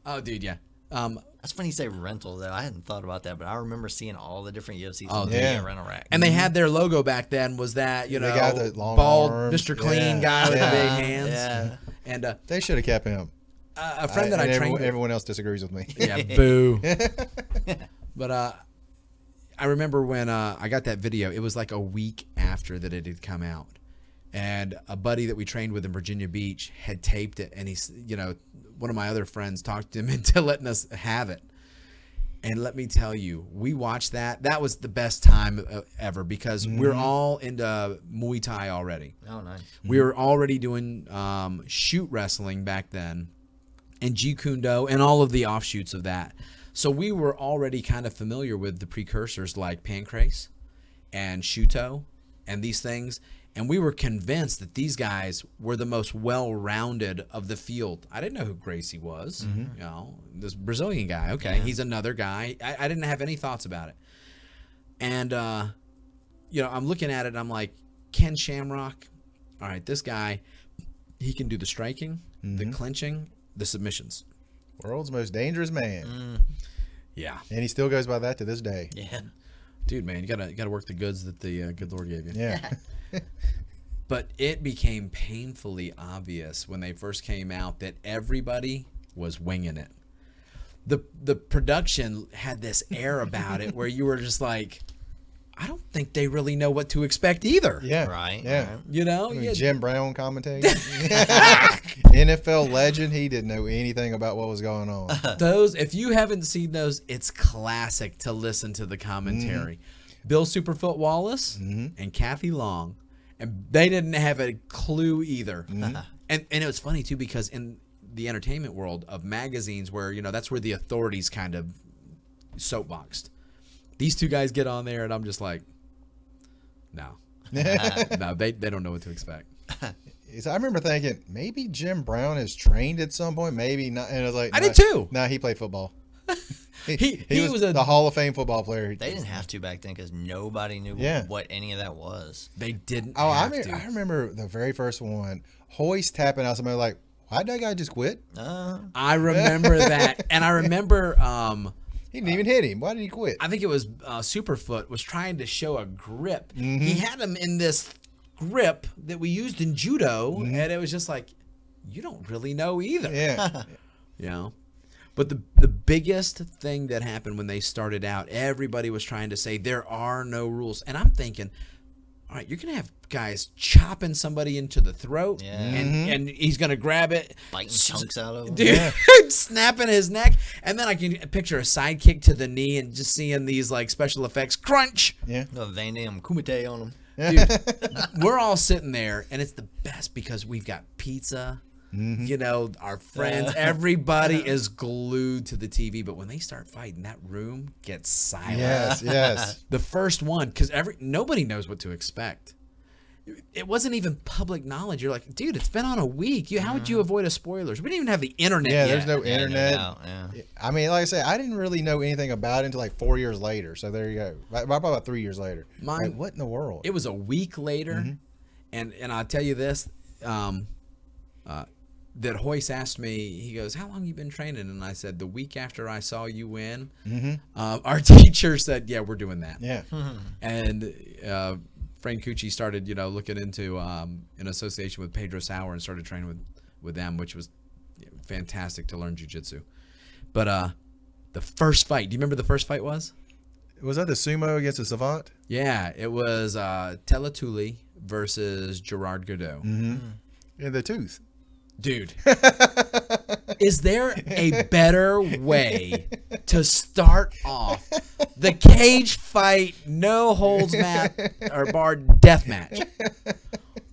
oh, dude, yeah. That's funny you say rental, though. I hadn't thought about that, but I remember seeing all the different UFC Oh, yeah. rental rack. And they had their logo back then. Was that, you know, They got the long bald arms. Mr. Clean guy with the big hands? Yeah. And They should have kept him. a friend that I trained with. Everyone else disagrees with me. Yeah, boo. But I remember when I got that video, it was like a week after that it had come out. And a buddy that we trained with in Virginia Beach had taped it. And he's, you know, one of my other friends talked him into letting us have it. And let me tell you, we watched that. That was the best time ever because we're all into Muay Thai already. Oh, nice. We were already doing shoot wrestling back then and Jeet Kune Do and all of the offshoots of that. So we were already kind of familiar with the precursors like Pancrase and Shuto and these things. And we were convinced that these guys were the most well-rounded of the field. I didn't know who Gracie was. You know, this Brazilian guy. Okay, he's another guy. I didn't have any thoughts about it. And, you know, I'm looking at it and I'm like, Ken Shamrock, all right, this guy, he can do the striking, the clinching, the submissions. World's most dangerous man. Yeah. And he still goes by that to this day. Yeah. Dude, man, you gotta work the goods that the good Lord gave you. Yeah. But it became painfully obvious when they first came out that everybody was winging it. The production had this air about it where you were just like, I don't think they really know what to expect either. Yeah. Right. Yeah. Right. You know? I mean, Yeah. Jim Brown commentating. NFL legend. He didn't know anything about what was going on. Those, if you haven't seen those, it's classic to listen to the commentary. Bill Superfoot Wallace and Kathy Long, and they didn't have a clue either. And it was funny too because in the entertainment world of magazines, where you know that's where the authorities kind of soapboxed. These two guys get on there, and I'm just like, no, no, they don't know what to expect. So I remember thinking maybe Jim Brown has trained at some point, maybe not. And I was like, I did too. No, he played football. He was the Hall of Fame football player. They didn't have to back then because nobody knew what any of that was. They didn't. Oh, have I remember the very first one. Hoist tapping out somebody like, why'd that guy just quit? I remember that, and I remember. He didn't even hit him. Why did he quit? I think it was Superfoot was trying to show a grip. He had him in this grip that we used in judo, and it was just like, you don't really know either. Yeah. You know? But the biggest thing that happened when they started out, everybody was trying to say there are no rules. And I'm thinking, all right, you're going to have guys chopping somebody into the throat, and he's going to grab it. Biting chunks out of him. Dude, snapping his neck. And then I can picture a sidekick to the knee and just seeing these like special effects. Crunch. Yeah. The Van Damme Kumite on him. Dude, we're all sitting there, and it's the best because we've got pizza. You know, our friends, everybody is glued to the TV. But when they start fighting, that room gets silent. Yes, yes. The first one, because nobody knows what to expect. It wasn't even public knowledge. You're like, dude, it's been on a week. How would you avoid a spoilers? We didn't even have the internet Yeah, yet. there's no internet. Yeah. I mean, like I said, I didn't really know anything about it until like 4 years later. So there you go. Probably about 3 years later. Like, what in the world? It was a week later, and I'll tell you this, that Hoist asked me, he goes, how long you been training? And I said, the week after I saw you win, our teacher said, yeah, we're doing that. Yeah. And Frank Cucci started, looking into an association with Pedro Sauer and started training with them, which was fantastic to learn jiu-jitsu. But the first fight, do you remember the first fight was? Was that the sumo against the savant? Yeah, it was Telatuli versus Gerard Godot. In the tooth. Dude. Is there a better way to start off the cage fight, no holds barred death match?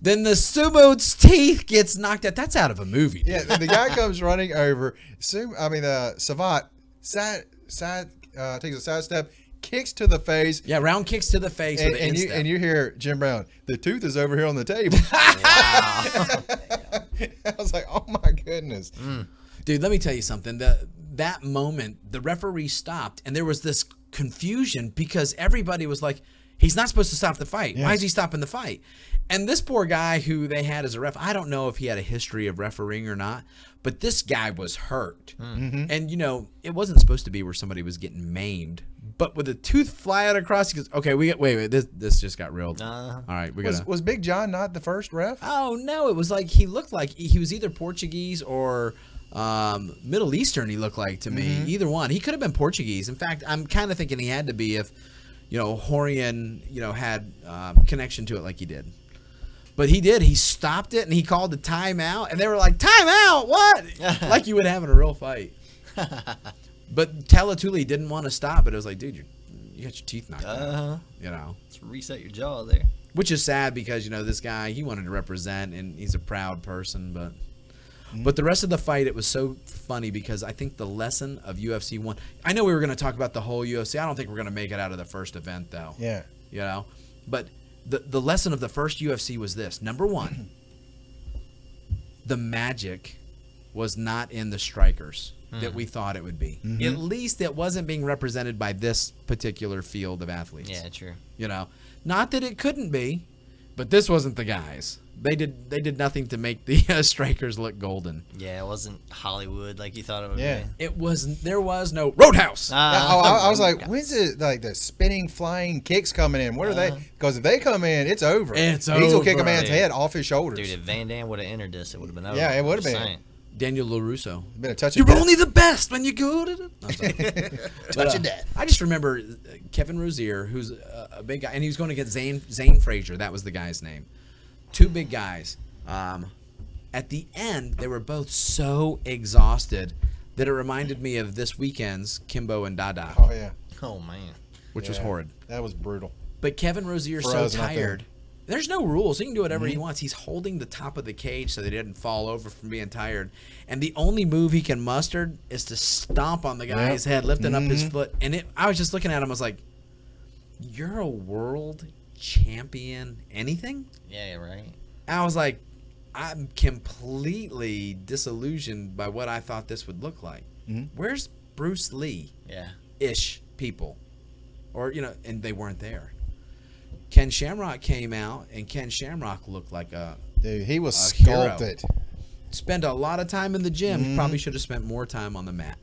Then the sumo's teeth gets knocked out. That's out of a movie. Dude. Yeah, the guy comes running over. Savant takes a side step, kicks to the face. Yeah, round kicks to the face. And you hear Jim Brown. The tooth is over here on the table. I was like, oh my goodness. Dude, let me tell you something. That moment, the referee stopped, and there was this confusion because everybody was like, he's not supposed to stop the fight. Yes. Why is he stopping the fight? And this poor guy who they had as a ref, I don't know if he had a history of refereeing or not, but this guy was hurt. And, you know, it wasn't supposed to be where somebody was getting maimed. But with a tooth flying across, he goes, okay, wait, this just got real. All right, Was Big John not the first ref? Oh, no, it was like he looked like he was either Portuguese or Middle Eastern, he looked like to me. Either one. He could have been Portuguese. In fact, I'm kind of thinking he had to be if, you know, Horian, you know, had connection to it like he did. But he did. He stopped it, and he called the timeout, and they were like, timeout? What? Like you would have in a real fight. But Talatuli didn't want to stop it. It was like, dude, you got your teeth knocked out. You know. Let's reset your jaw there. Which is sad because, you know, this guy, he wanted to represent, and he's a proud person. But the rest of the fight, it was so funny because I think the lesson of UFC 1, I know we were going to talk about the whole UFC. I don't think we're going to make it out of the first event, though. Yeah. You know? But the lesson of the first UFC was this. Number one, the magic was not in the strikers that we thought it would be. At least it wasn't being represented by this particular field of athletes. Yeah, true. You know, not that it couldn't be, but this wasn't the guys. They did nothing to make the strikers look golden. Yeah, it wasn't Hollywood like you thought it would Yeah. be. There was no Roadhouse. I was like, when's it like the spinning, flying kicks coming in? What are they? Because if they come in, it's over. It's He's gonna kick a over. man's head off his shoulders. Dude, if Van Damme would have entered this, it would have been over. Yeah, it would have Just been. saying. Daniel LaRusso. Been a touch of You're death. only the best when you go to the... I'm sorry. Touch of death. I just remember Kevin Rozier, who's a big guy, and he was going against Zane Frazier. That was the guy's name. Two big guys. At the end, they were both so exhausted that it reminded me of this weekend's Kimbo and Dada, Oh yeah. Oh, man. which was Yeah. horrid. That was brutal. But Kevin Rozier's so Frozen out there. tired. There's no rules. He can do whatever he wants. He's holding the top of the cage so that he doesn't fall over from being tired. And the only move he can muster is to stomp on the guy's head, lifting up his foot. And I was just looking at him. I was like, "You're a world champion, anything?" Yeah, right. I was like, I'm completely disillusioned by what I thought this would look like. Where's Bruce Lee? Yeah. Ish people, or and they weren't there. Ken Shamrock came out, and Ken Shamrock looked like Dude, he was a hero. sculpted. Spent a lot of time in the gym. He probably should have spent more time on the mat.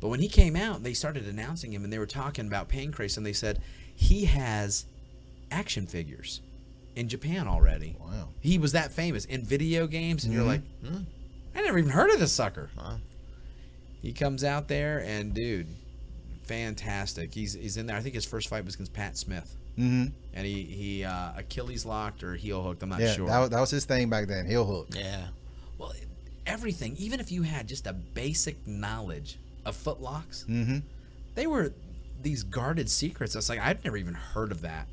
But when he came out, they started announcing him, and they were talking about Pancrase, and they said he has action figures in Japan already. Wow. He was that famous in video games, and you're like, I never even heard of this sucker. Wow. He comes out there, and dude, fantastic. He's in there. I think his first fight was against Pat Smith. And he Achilles locked or heel hooked. I'm not Yeah, sure. that was his thing back then. Heel hook. Yeah. Well, everything, even if you had just a basic knowledge of footlocks, they were these guarded secrets. It's like I'd never even heard of that.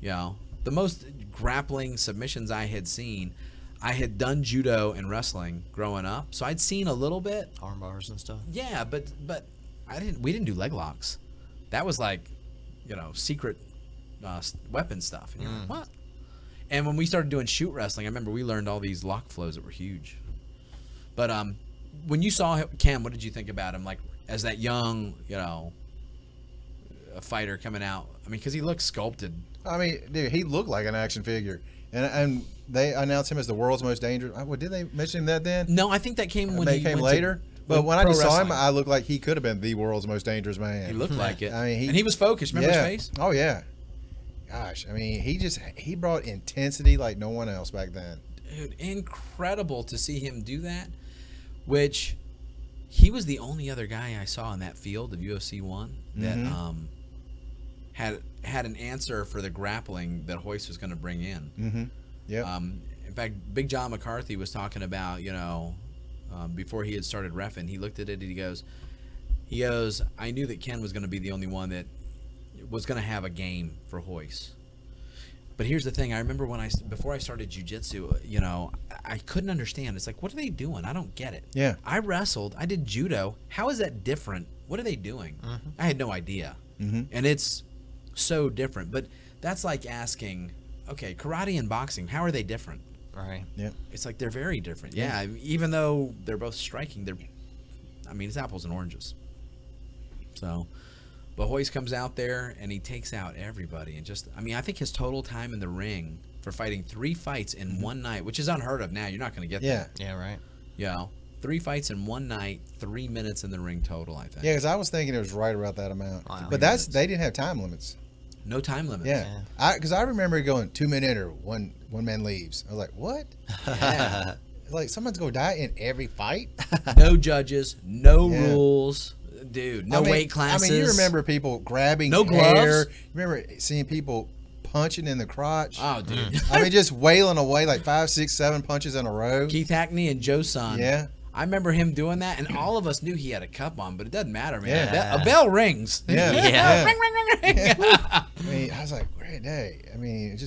The most grappling submissions I had seen, I had done judo and wrestling growing up, so I'd seen a little bit. Arm bars and stuff. Yeah, but we didn't do leg locks. That was like, secret weapon stuff. And you're like, what? And when we started doing shoot wrestling, I remember we learned all these lock flows that were huge. But when you saw Cam, what did you think about him? Like as that young, a fighter coming out. I mean, because he looked sculpted. I mean, dude, he looked like an action figure. And they announced him as the world's most dangerous. Did they mention that then? No, I think that came when They he came went later. to But when I pro just saw him, wrestling. I looked like he could have been the world's most dangerous man. He looked like it. I mean, and he was focused. Remember his face? Oh yeah. Gosh, I mean, he brought intensity like no one else back then. Dude, incredible to see him do that. Which he was the only other guy I saw in that field of UFC 1 that had an answer for the grappling that Hoist was going to bring in. Yeah. In fact, Big John McCarthy was talking about, before he had started reffing. He looked at it and he goes, I knew that Ken was going to be the only one that was going to have a game for Hoist. But here's the thing. I remember before I started jiu-jitsu, you know, I couldn't understand. It's like, what are they doing? I don't get it. Yeah. I wrestled. I did judo. How is that different? What are they doing? I had no idea. And it's so different. But that's like asking, okay, karate and boxing, how are they different? Right. Yeah. It's like they're very different. Yeah. Even though they're both striking, it's apples and oranges. So, but Hoist comes out there and he takes out everybody. And I think his total time in the ring for fighting 3 fights in one night, which is unheard of now. You're not going to get that. Yeah, right. You know, 3 fights in one night, 3 minutes in the ring total, I think. Yeah, because I was thinking it was right about that amount. Wow. But they didn't have time limits. No time limits. Yeah. Because I remember going 2 minute or one man leaves. I was like, what? Yeah. Like, someone's going to die in every fight? No judges, no rules. Dude, no weight classes. I mean, you remember people grabbing No hair. gloves. You remember seeing people punching in the crotch? Oh, dude. I mean, just wailing away like 5, 6, 7 punches in a row. Keith Hackney and Joe Son. Yeah. I remember him doing that, and all of us knew he had a cup on, but it doesn't matter, man. Yeah. A bell rings. Yeah. Yeah. Ring, ring, ring, ring. I mean, I was like, great day. I mean,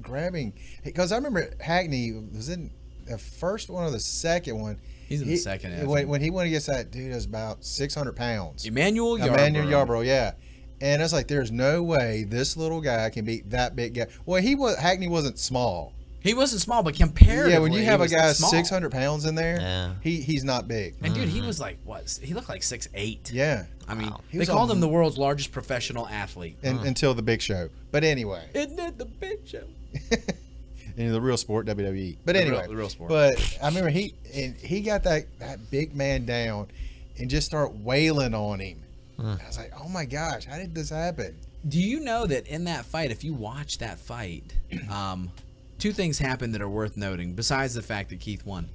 grabbing. Because I remember Hackney was in the first one or the second one. He's in the second half. When he went against that dude, it was about 600 pounds. Emmanuel Yarbrough. Yeah. And it's like, there's no way this little guy can beat that big guy. Well, Hackney wasn't small. He wasn't small, but comparatively, Yeah, when you have a he was guy small. 600 pounds in there, Yeah. he's not big. And dude, he was like, what? He looked like 6'8". Yeah. I mean, Wow. they called him the world's largest professional athlete. Until the big show. But anyway. Isn't it the big show? And the real sport, WWE. But anyway. The real sport. But I remember he got that big man down and just start wailing on him. I was like, oh my gosh, how did this happen? Do you know that in that fight, if you watch that fight, 2 things happened that are worth noting, besides the fact that Keith won.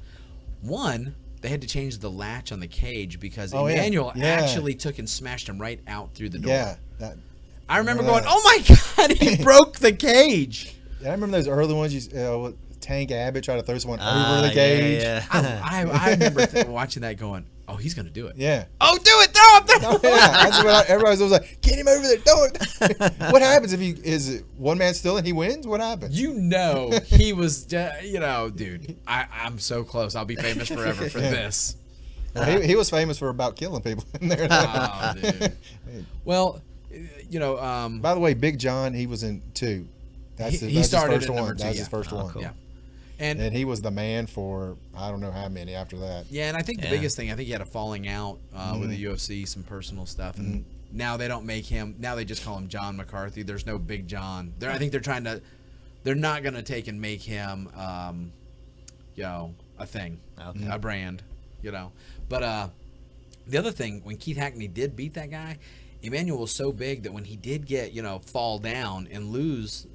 One, they had to change the latch on the cage because Emmanuel actually took and smashed him right out through the door. Yeah. I remember going, oh my God, he broke the cage. I remember those early ones. Tank Abbott tried to throw someone over the cage. Yeah. I remember watching that going, oh, he's going to do it. Yeah. Oh, do it. Throw him. Throw him. Yeah. That's what everybody was like, get him over there. Don't. What happens if is it one man still and he wins? What happens? You know, he was, dude, I'm so close. I'll be famous forever for this. Well, he was famous for about killing people in there. Oh, dude. Well, By the way, Big John, he was in 2. That's he his started first at number one. 2, That's his first one. cool. Yeah. And he was the man for I don't know how many after that. Yeah, and I think the biggest thing, I think he had a falling out with the UFC, some personal stuff, and now they don't make him. Now they just call him John McCarthy. There's no Big John. I think they're not gonna take and make him, a thing, a brand, But the other thing, when Keith Hackney did beat that guy, Emmanuel was so big that when he did get fall down and lose,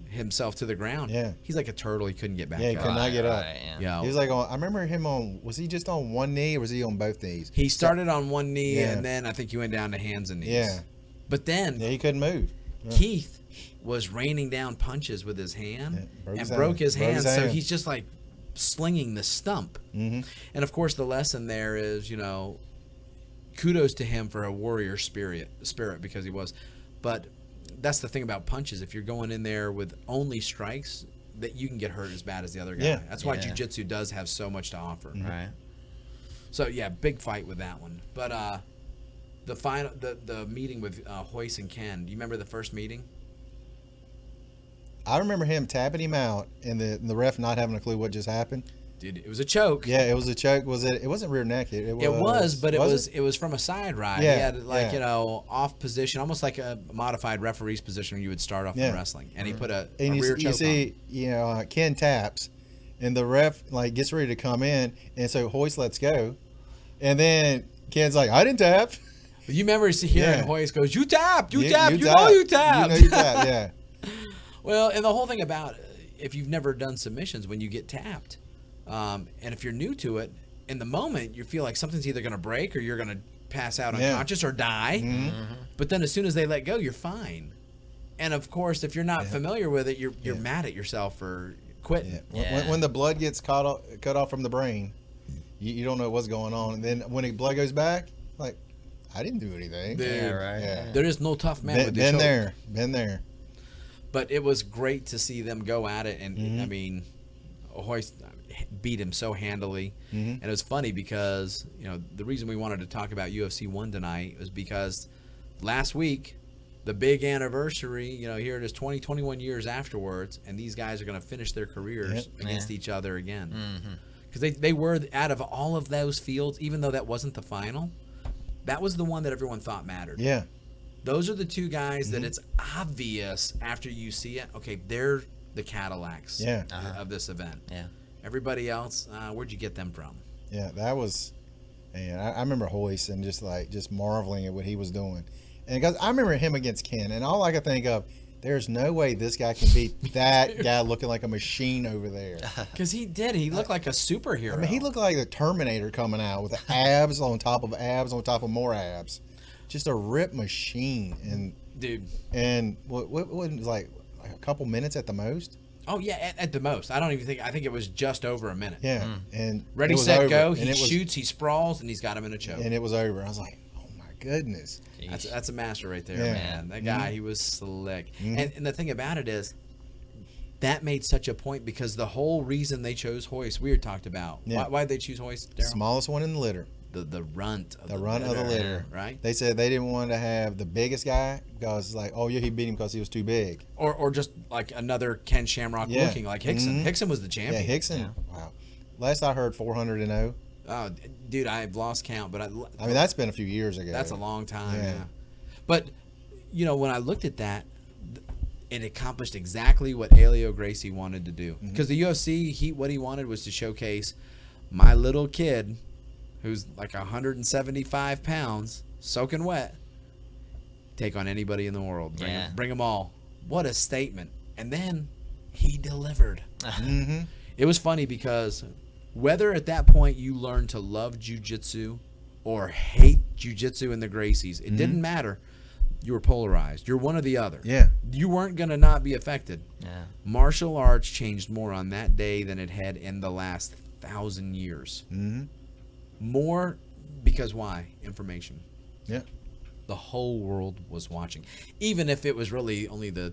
himself to the ground. Yeah. He's like a turtle. He couldn't get back Yeah, he up. could not get up. Yeah. He was like I remember him was he just on one knee or was he on both knees? He started on one knee Yeah. and then I think he went down to hands and knees. Yeah. But then Yeah, he couldn't move. Yeah. Keith was raining down punches with his hand and broke his hand. So he's just like slinging the stump. Mm-hmm. And of course the lesson there is, kudos to him for a warrior spirit because he was. But that's the thing about punches. If you're going in there with only strikes, that you can get hurt as bad as the other guy. Yeah. That's why jiu-jitsu does have so much to offer. Right. So yeah, big fight with that one. But the meeting with Hoist and Ken. Do you remember the first meeting? I remember him tapping him out and the ref not having a clue what just happened. Dude, it was a choke. Yeah, it was a choke. Was it? It wasn't rear naked. It was from a side ride. Yeah, He had off position, almost like a modified referee's position when you would start off in wrestling. And he put a rear choke you see, Ken taps, and the ref gets ready to come in, and so Hoist lets go, and then Ken's like, I didn't tap. You remember hearing Hoist goes, you tapped, you tapped, you tapped. know you tapped. You tapped, yeah. Well, and the whole thing about if you've never done submissions, when you get tapped, and if you're new to it, in the moment you feel like something's either going to break or you're going to pass out unconscious or die. Mm-hmm. But then as soon as they let go, you're fine. And of course, if you're not familiar with it, you're mad at yourself for quitting. Yeah. When the blood gets cut off from the brain, You don't know what's going on, and then when the blood goes back, like, I didn't do anything. Yeah, right. Yeah. There is no tough man with the Been choke. there. But it was great to see them go at it, and I mean, Hoist beat him so handily. And it was funny because, you know, the reason we wanted to talk about UFC 1 tonight was because last week, the big anniversary, you know, here it is 21 years afterwards, and these guys are going to finish their careers against each other again. Because they were, out of all of those fields, even though that wasn't the final, that was the one that everyone thought mattered. Yeah. Those are the two guys that it's obvious after you see it, okay, they're the Cadillacs of this event. Yeah. Everybody else, where'd you get them from? Yeah, that was, man, I remember Hoist and just marveling at what he was doing. And because I remember him against Ken, and all I could think of, there's no way this guy can beat that guy looking like a machine over there. Because he did. He looked like a superhero. I mean, he looked like the Terminator coming out with the abs on top of abs on top of more abs. Just a ripped machine. And dude. And what was like a couple minutes at the most? Oh, yeah, at the most. I think it was just over a minute. Yeah. And ready, it was set, over. go. And He it was, shoots, he sprawls, and he's got him in a choke. and it was over. I was like, oh my goodness. That's a master right there, Yeah. man. That guy, he was slick. And the thing about it is, that made such a point because the whole reason they chose Hoist, we had talked about. Yeah. Why did they choose Hoist, Darryl? Smallest one in the litter. The runt of The run of the litter. Right? They said they didn't want to have the biggest guy because it's like, oh yeah, he beat him because he was too big. Or just like another Ken Shamrock Yeah. looking like Hickson. Hickson was the Yeah, champion. Hickson. Wow. Last I heard, 400-0. Oh, dude, I've lost count, but I mean, that's been a few years ago. that's a long time. Yeah. Yeah. But, you know, when I looked at that, it accomplished exactly what Helio Gracie wanted to do. Because the UFC, what he wanted was to showcase my little kid, who's like 175 pounds, soaking wet, take on anybody in the world. Bring them all. What a statement. And then he delivered. It was funny because whether at that point you learned to love jiu-jitsu or hate jiu-jitsu in the Gracies, it didn't matter. You were polarized. You're one or the other. Yeah. You weren't going to not be affected. Yeah. Martial arts changed more on that day than it had in the last 1,000 years. More because why? Information. Yeah. The whole world was watching. Even if it was really only the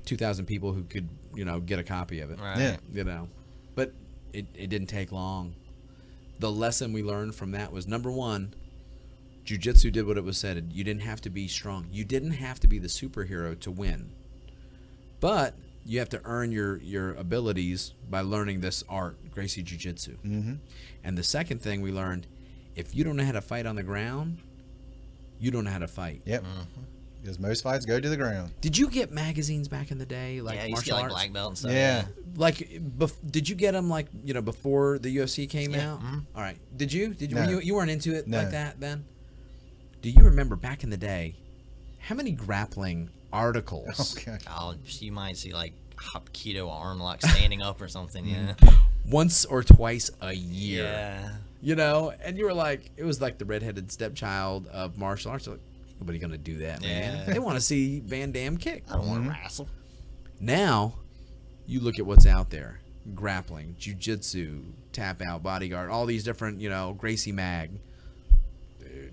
2,000 people who could, you know, get a copy of it. Right. Yeah. You know. But it didn't take long. The lesson we learned from that was, number one, jiu-jitsu did what it was said. You didn't have to be strong. You didn't have to be the superhero to win. But you have to earn your abilities by learning this art, Gracie Jiu-Jitsu. And the second thing we learned, if you don't know how to fight on the ground, you don't know how to fight. Yep. Because most fights go to the ground. Did you get magazines back in the day, like Yeah, you used to martial get like arts? black belt and stuff. Yeah. Like, did you get them like, you know, before the UFC came out? All right. Did you? No. You weren't into it No. like that then? Do you remember back in the day, how many grappling articles? Okay. Oh, you might see like Hapkido arm lock standing up or something. Yeah. Once or twice a year. Yeah. You know, and you were like, it was like the redheaded stepchild of martial arts. Like, nobody gonna do that, man. Yeah. They want to see Van Damme kick. I don't want to wrestle. Now, you look at what's out there: grappling, jiu-jitsu, tap out, bodyguard, all these different, you know, Gracie Mag. Dude,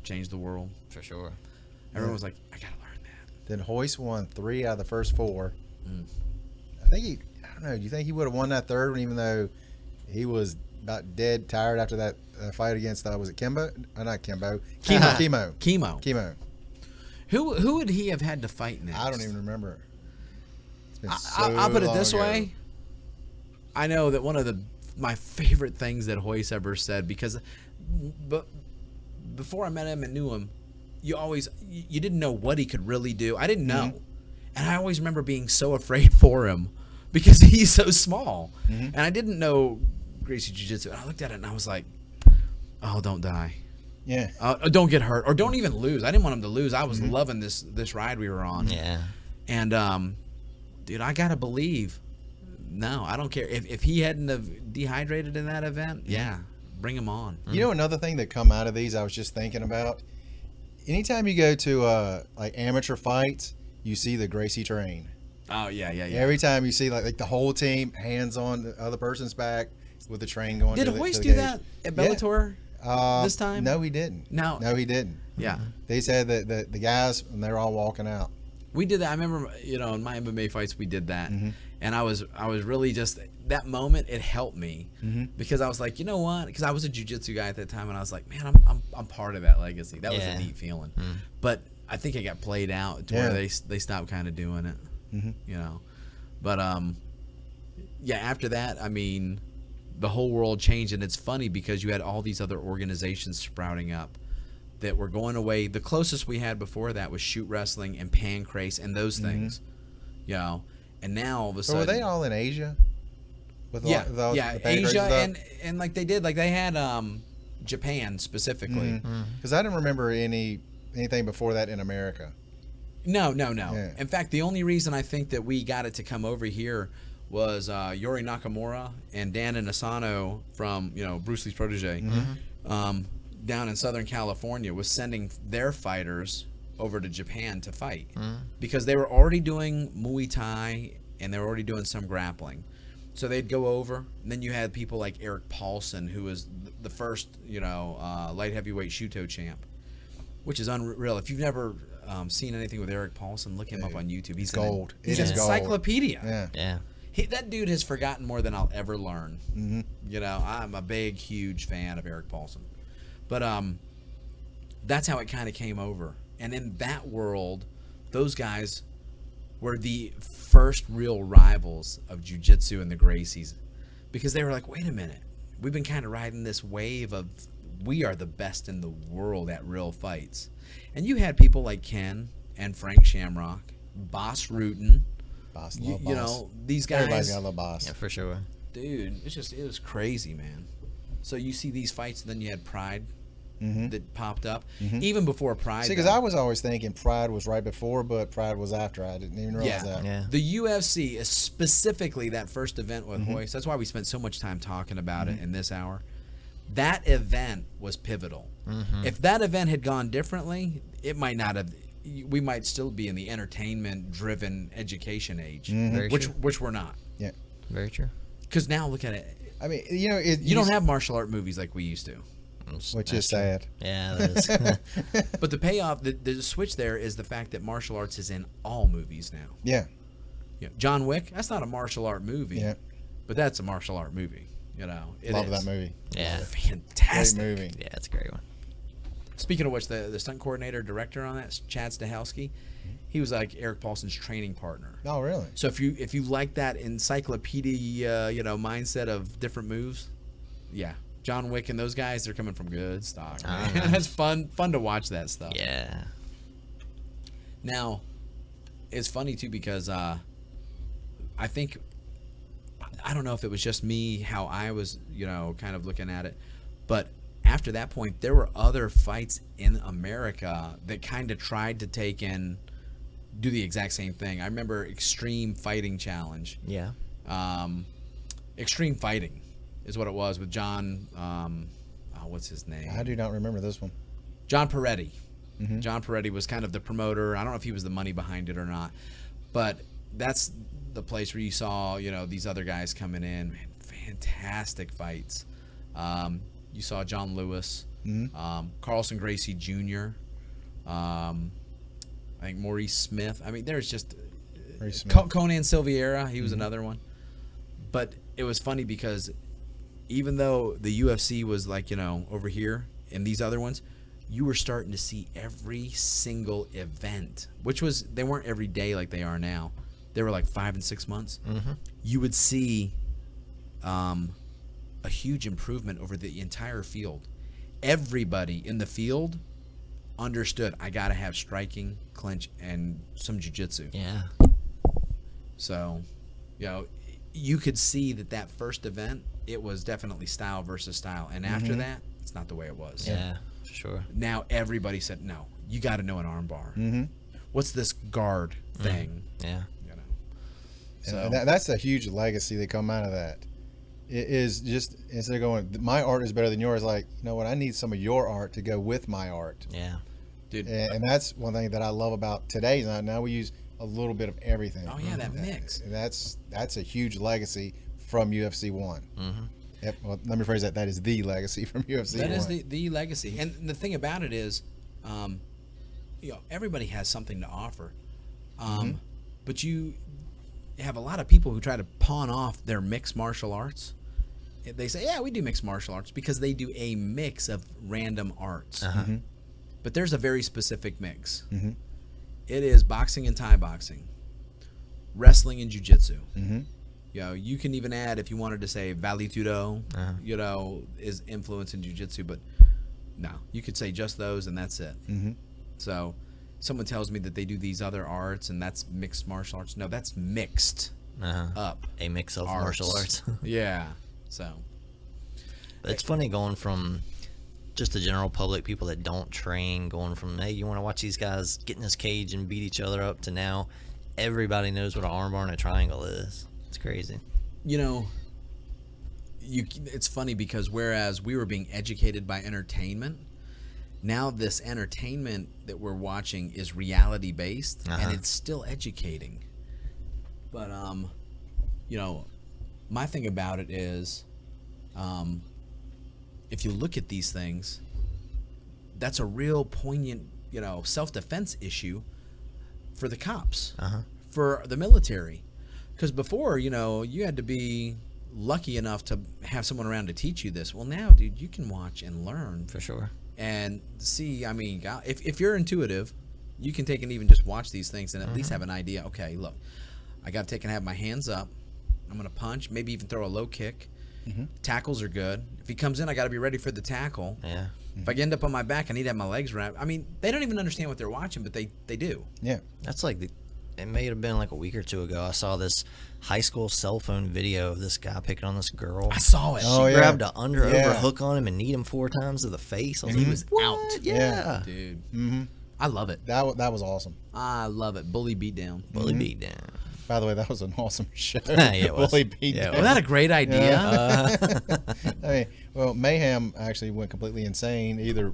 changed the world. For sure. Everyone was like, I gotta learn that. Then Hoist won 3 out of the first 4. I think I don't know. Do you think he would have won that third one, even though he was about dead tired after that fight against was it Kimbo? Not Kimbo. Chemo. Who would he have had to fight next? I don't even remember. It's been so I'll put it long this ago. way. I know that one of my favorite things that Hoist ever said, because before I met him and knew him, you didn't know what he could really do. I didn't know. And I always remember being so afraid for him because he's so small. And I didn't know Gracie Jiu-Jitsu. And I looked at it and I was like, oh, don't die. Yeah. Don't get hurt, or don't even lose. I didn't want him to lose. I was loving this ride we were on. Yeah. And dude, I gotta believe. No, I don't care if he hadn't have dehydrated in that event. Yeah, bring him on. You know, another thing that come out of these, I was just thinking about. Anytime you go to like amateur fights, you see the Gracie train. Oh yeah. Every time you see like the whole team, hands on the other person's back, with the train going. Did to the, Hoist to do the that gauge. at Bellator this time? No, he didn't. No. he didn't. Yeah. They said that the guys, and they're all walking out. We did that. I remember, in my MMA fights, we did that, and I was really just that moment. It helped me because I was like, you know what? Because I was a jiu-jitsu guy at that time, and I was like, man, I'm part of that legacy. That was a neat feeling. But I think it got played out to where they stopped kind of doing it, But after that, I mean, the whole world changed, and it's funny because you had all these other organizations sprouting up that were going away. The closest we had before that was shoot wrestling and pancrase and those things, And now all of a sudden, were they all in Asia? With the pancrase Asia stuff? and like they had Japan specifically. Because I didn't remember anything before that in America. No. Yeah. In fact, the only reason I think that we got it to come over here was Yori Nakamura and Dan Inosanto from Bruce Lee's protege. Down in Southern California was sending their fighters over to Japan to fight because they were already doing Muay Thai and they were already doing some grappling. So they'd go over, and then you had people like Eric Paulson, who was the first, light heavyweight Shuto champ, which is unreal. If you've never seen anything with Eric Paulson, look him up on YouTube. He's gold. He's an encyclopedia. Yeah. That dude has forgotten more than I'll ever learn. I'm a big, huge fan of Eric Paulson. But that's how it kind of came over. And in that world, those guys were the first real rivals of jiu-jitsu and the Gracies. Because they were like, wait a minute. We've been kind of riding this wave of we are the best in the world at real fights. And you had people like Ken and Frank Shamrock, Boss Rutan. Boss, these guys. Everybody's got a little boss. Yeah, for sure. Dude, it was crazy, man. So you see these fights, and then you had Pride that popped up. Even before Pride. See, because I was always thinking Pride was right before, but Pride was after. I didn't even realize that. Yeah. The UFC, is specifically that first event with Hoist, that's why we spent so much time talking about it in this hour. That event was pivotal. If that event had gone differently, it might not have. We might still be in the entertainment-driven education age, which we're not. Yeah. Very true. Because now look at it. I mean, You don't have martial art movies like we used to. which is sad. Yeah, that is. But the payoff, the switch there is the fact that martial arts is in all movies now. Yeah. John Wick, that's not a martial art movie. Yeah. But that's a martial art movie. Love that movie. Yeah. Fantastic. Great movie. Yeah, it's a great one. Speaking of which, the stunt coordinator director on that, Chad Stahelski, he was like Eric Paulson's training partner. Oh, really? So if you like that encyclopedia, mindset of different moves, yeah, John Wick and those guys, they're coming from good stock. Man. That's fun to watch that stuff. Yeah. Now, it's funny too because I think, I don't know if it was just me how I was kind of looking at it, but after that point there were other fights in America that kind of tried to do the exact same thing. I remember Extreme Fighting Challenge. Yeah. Extreme Fighting is what it was with John. What's his name? I do not remember this one. John Peretti. John Peretti was kind of the promoter. I don't know if he was the money behind it or not, but that's the place where you saw these other guys coming in. Man, fantastic fights. You saw John Lewis, Carlson Gracie Jr., I think Maurice Smith. I mean, there's just Conan Silveira. He was another one. But it was funny because even though the UFC was like, over here and these other ones, you were starting to see every single event, they weren't every day like they are now. They were like 5 and 6 months. You would see a huge improvement over the entire field. Everybody in the field understood, I got to have striking, clinch, and some jiu-jitsu. Yeah. So, you could see that first event, it was definitely style versus style. And after that, it's not the way it was. Yeah, for sure. Now everybody said, no, you got to know an arm bar. What's this guard thing? Yeah. So and that's a huge legacy that come out of that. It is just, instead of going, my art is better than yours, like, you know what, I need some of your art to go with my art. Yeah. Dude. And that's one thing that I love about today's night. Now we use a little bit of everything. Oh yeah, that mix. That's a huge legacy from UFC 1. Yep. Well, let me phrase that. That is the legacy from UFC. That is the legacy. And the thing about it is, everybody has something to offer. But you have a lot of people who try to pawn off their mixed martial arts. They say, yeah, we do mixed martial arts because they do a mix of random arts. But there's a very specific mix. It is boxing and Thai boxing, wrestling and jiu-jitsu. You can even add, if you wanted to say Vale Tudo, is influence in jiu-jitsu, but no, you could say just those and that's it. So someone tells me that they do these other arts and that's mixed martial arts. No, that's mixed up. A mix of martial arts. Yeah. So. But it's funny going from just the general public, people that don't train, going from, hey, you want to watch these guys get in this cage and beat each other up, to now everybody knows what an armbar and a triangle is. It's crazy. It's funny because whereas we were being educated by entertainment, now this entertainment that we're watching is reality based, and it's still educating. But my thing about it is, if you look at these things, that's a real poignant, self-defense issue for the cops, for the military. Because before, you had to be lucky enough to have someone around to teach you this. Well, now, dude, you can watch and learn. For sure. And see, I mean, if you're intuitive, you can take and even just watch these things and at least have an idea. Okay, look, I got to take and have my hands up. I'm going to punch, maybe even throw a low kick. Tackles are good. If he comes in, I got to be ready for the tackle. Yeah. If I end up on my back, I need to have my legs wrapped. I mean, they don't even understand what they're watching, but they do. Yeah. That's like it may have been like a week or two ago. I saw this high school cell phone video of this guy picking on this girl. I saw it. She grabbed an over hook on him and kneed him 4 times to the face. And he was out. Yeah. Dude. I love it. That was awesome. I love it. Bully beatdown. Bully beatdown. By the way, that was an awesome show. Yeah, it was. Bully beatdown. Wasn't that a great idea? I mean, well, Mayhem actually went completely insane either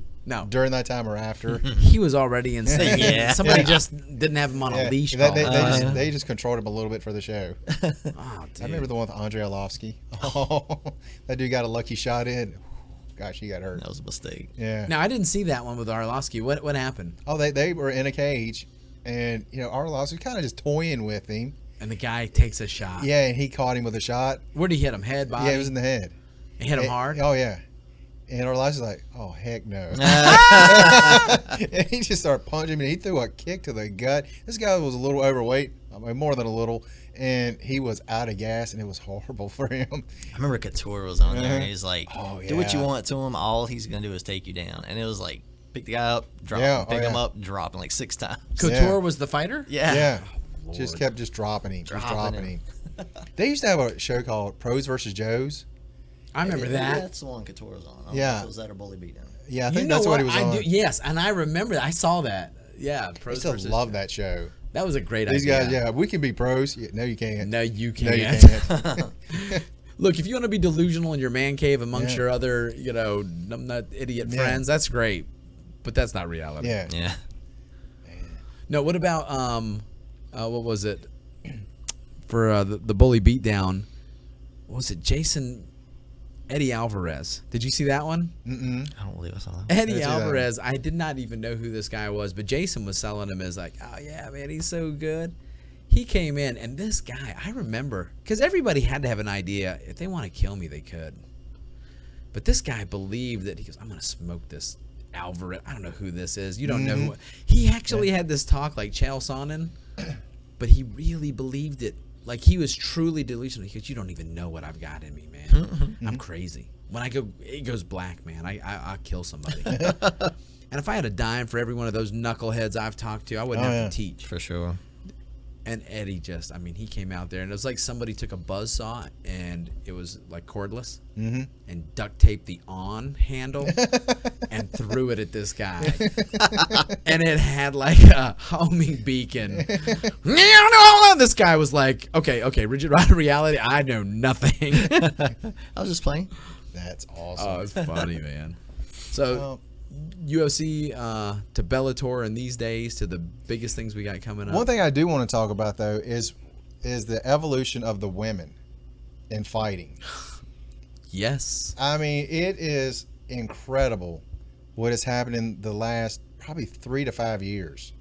during that time or after. He was already insane. Somebody just didn't have him on a leash. They just controlled him a little bit for the show. Oh, dude. I remember the one with Andre Arlovsky. Oh, that dude got a lucky shot in. Gosh, he got hurt. That was a mistake. Yeah. Now, I didn't see that one with Arlovsky. What happened? Oh, they were in a cage, and Arlovsky kind of just toying with him. And the guy takes a shot. Yeah, and he caught him with a shot. Where did he hit him? Head, body? Yeah, it was in the head. He hit him hard? Oh, yeah. And Arlovsky's like, oh, heck no. And he just started punching me. He threw a kick to the gut. This guy was a little overweight, I mean, more than a little, and he was out of gas, and it was horrible for him. I remember Couture was on there, and he's like, Oh, do what you yeah. want to him. All he's going to do is take you down. And it was like, pick the guy up, drop him, pick him up, drop him like 6 times. Couture was the fighter? Yeah. Just kept dropping him. They used to have a show called Pros vs. Joes. I remember that. That's the one Couture was on. I don't know if it was that or Bully Beatdown. Yeah, I think that's what he was on. Yes, and I remember that. I saw that. Yeah, I Pros still versus love that show. That was a great These idea. guys, we can be pros. No, you can't. No, you can't. No, you can't. Look, if you want to be delusional in your man cave amongst your other, numbnut idiot friends, that's great. But that's not reality. Yeah. No, what about what was it for the Bully Beatdown? What was it? Eddie Alvarez. Did you see that one? I don't believe I saw that. Eddie Alvarez. I did not even know who this guy was, but Jason was selling him as like, oh yeah, man, he's so good. He came in, and this guy, I remember, because everybody had to have an idea. If they want to kill me, they could. But this guy believed that he goes, I'm going to smoke this Alvarez. I don't know who this is. You don't know who. He actually had this talk like Chael Sonnen, but he really believed it. Like he was truly delusional. He goes, you don't even know what I've got in me, man. I'm crazy. When it goes black, man. I'll kill somebody. And if I had a dime for every one of those knuckleheads I've talked to, I wouldn't have to teach. For sure. And Eddie he came out there, and it was like somebody took a buzzsaw, and it was like cordless, and duct taped the on handle and threw it at this guy. And it had like a homing beacon. This guy was like, okay, rigid reality, I know nothing. I was just playing. That's awesome. Oh, it's funny, man. So UFC to Bellator and these days to the biggest things we got coming up. One thing I do want to talk about though is the evolution of the women in fighting. Yes. I mean, it is incredible what has happened in the last probably 3 to 5 years.